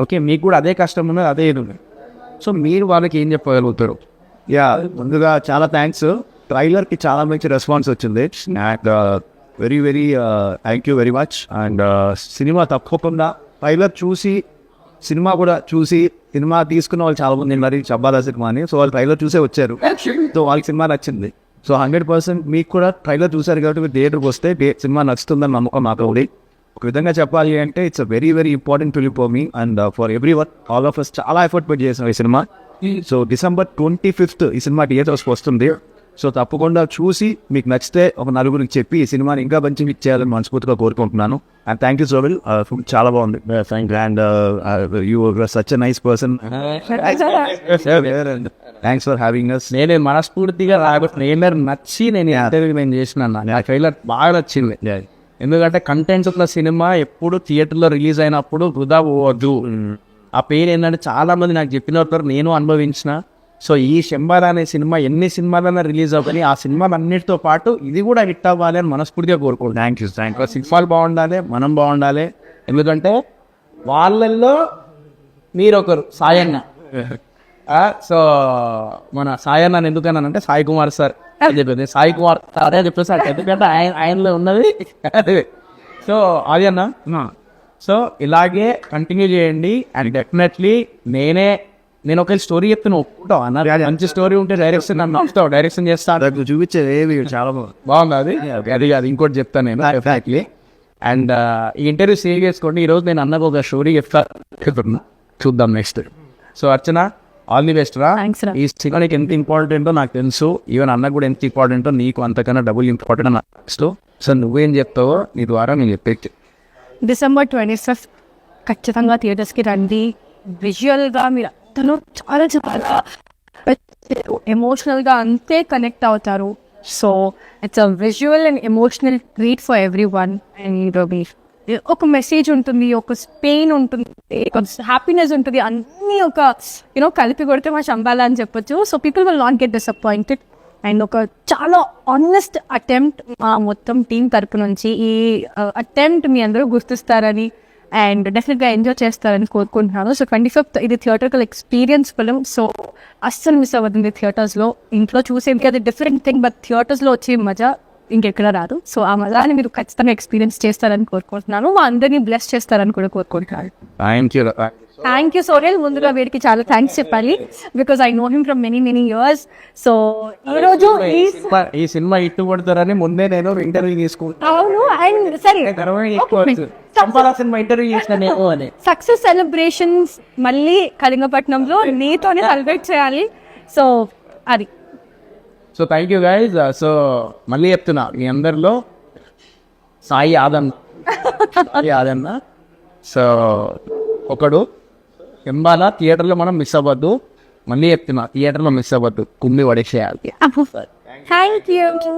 Okay, మీకు కూడా అదే కష్టం ఉన్నది, అదే ఇది ఉంది. సో మీరు వాళ్ళకి ఏం చెప్పగలుగుతారు? ముందుగా చాలా థ్యాంక్స్. ట్రైలర్కి చాలా మంచి రెస్పాన్స్ వచ్చింది and very very thank you very much. And cinema తప్పకుండా ట్రైలర్ చూసి సినిమా కూడా చూసి సినిమా తీసుకున్న వాళ్ళు చాలా మంది మరి చబ్బాలా సినిమాని, సో వాళ్ళు ట్రైలర్ చూసే వచ్చారు. సో వాళ్ళకి సినిమా నచ్చింది. సో 100% మీకు కూడా ట్రైలర్ చూసారు కాబట్టి మీరు థియేటర్కి వస్తే సినిమా నచ్చుతుందని నమ్మకం నాకు ఉంది. ఒక విధంగా చెప్పాలి అంటే it's a very very important film for me and for everyone. All of us చాలా ఎఫర్ట్ పెట్టి చేసాం ఈ సినిమా. సో December 25th ఈ సినిమా థియేటర్స్కి వస్తుంది. సో తప్పకుండా చూసి మీకు నచ్చితే ఒక నలుగురికి చెప్పి ఈ సినిమాని ఇంకా మంచిగా ఇచ్చేయాలని మనస్ఫూర్తిగా కోరుకుంటున్నాను. And thank you so well, food చాలా బాగుంది. And you such a nice person. Thanks for having us. నేనే మనస్ఫూర్తిగా ట్రైలర్ నచ్చి నేను ఇంటర్వ్యూ నేను చేసిన నా ట్రైలర్ బాగా నచ్చింది. ఎందుకంటే కంటెంట్స్ ఉన్న సినిమా ఎప్పుడు థియేటర్లో రిలీజ్ అయినప్పుడు వృధా పోవద్దు. ఆ పెయిన్ ఏంటంటే చాలా మంది నాకు చెప్పినట్టు నేను అనుభవించిన. సో ఈ శంబాల అనే సినిమా ఎన్ని సినిమాలైనా రిలీజ్ అవ్వని, ఆ సినిమాలు అన్నిటితో పాటు ఇది కూడా హిట్ అవ్వాలి అని మనస్ఫూర్తిగా కోరుకుంటున్నాను. Thank you. సినిమాలు బాగుండాలి, మనం బాగుండాలి. ఎందుకంటే వాళ్ళల్లో మీరు ఒకరు సాయన్న. సో మన సాయన్న ఎందుకన్నానంటే సాయి కుమార్ సార్ అని చెప్పింది, సాయి కుమార్ అదే చెప్పేసి ఎందుకంటే ఆయనలో ఉన్నది అదే. సో అది అన్న, సో ఇలాగే కంటిన్యూ చేయండి. అండ్ డెఫినెట్లీ నేను ఒక స్టోరీ చెప్తే నువ్వు ఒప్పుకుంటావు అన్న. మంచి స్టోరీ ఉంటే డైరెక్షన్ నన్ను వస్తావు, డైరెక్షన్ చేస్తాను, చూపించేది ఏవి చాలా బాగుంది. అది కాదు ఇంకోటి చెప్తాను నేను ఎగ్జాక్ట్లీ. అండ్ ఈ ఇంటర్వ్యూ సేవ్ చేసుకోండి. ఈరోజు నేను అన్నకు ఒక స్టోరీ చెప్తాను, చూద్దాం next. So Archana, all the best రా. ఈ సినిమా నీకు ఎంత ఇంపార్టెంటో నాకు తెలుసు, ఈవెన్ అన్న కూడా ఎంత ఇంపార్టెంటో నీకు అంతకన్నా డబుల్ ఇంపార్టెంట్ నాకు తెలుసు. సో నువ్వేం చెప్తావో నీ ద్వారా నేను చెప్పేది. December 25th ఖచ్చితంగా థియేటర్స్కి రండి. విజువల్గా మీరు అందరూ చాలా చాలా ఎమోషనల్గా అంతే కనెక్ట్ అవుతారు. So it's a visual and emotional treat for every one. And ఒక మెసేజ్ ఉంటుంది, ఒక పెయిన్ ఉంటుంది, ఒక హ్యాపీనెస్ ఉంటుంది, అన్నీ ఒక కలిపి కొడితే మా శంబాల అని చెప్పొచ్చు. So people will not get disappointed. And ఒక చాలా ఆనెస్ట్ అటెంప్ట్ మా మొత్తం టీం తరపు నుంచి. ఈ అటెంప్ట్ మీ అందరూ గుర్తిస్తారని అండ్ డెఫినెట్గా ఎంజాయ్ చేస్తారని కోరుకుంటున్నాను. సో 25th ఇది థియేటర్కల్ ఎక్స్పీరియన్స్ ఫిలిం. సో అస్సలు మిస్ అవ్వదండి థియేటర్స్లో. ఇంట్లో చూసేది అది డిఫరెంట్ థింగ్, బట్ థియేటర్స్లో వచ్చే మజా ఇంకెక్కడ రాదు. సో ఆ మజాని మీరు ఖచ్చితంగా ఎక్స్పీరియన్స్ చేస్తారని కోరుకుంటున్నాను. మా అందరినీ బ్లెస్ చేస్తారని కూడా కోరుకుంటున్నాను. Thank you Sohel. ముందుగా వీడికి చాలా థ్యాంక్స్ చెప్పాలి, because I know him from many years. సో ఈరోజు ఈ సినిమా ఇట్టు కొడతారని ముందే నేను ఇంటర్వ్యూ తీసుకుంటాను. అవును, అండ్ సరే సినిమా ఇంటర్వ్యూ చేసిన సక్సెస్ సెలబ్రేషన్స్ మళ్ళీ కళింగపట్నంలో నీతోనే సెలబ్రేట్ చేయాలి. సో అది. So thank you guys. So మళ్ళీ చెప్తున్నా, మీ అందరిలో సాయి ఆదన్న సో ఒకడు. ఎంబాల థియేటర్లో మనం మిస్ అవ్వద్దు. మళ్ళీ చెప్తున్నా, థియేటర్లో మిస్ అవ్వద్దు, కుమ్మి పడేసేయాలి. Thank you.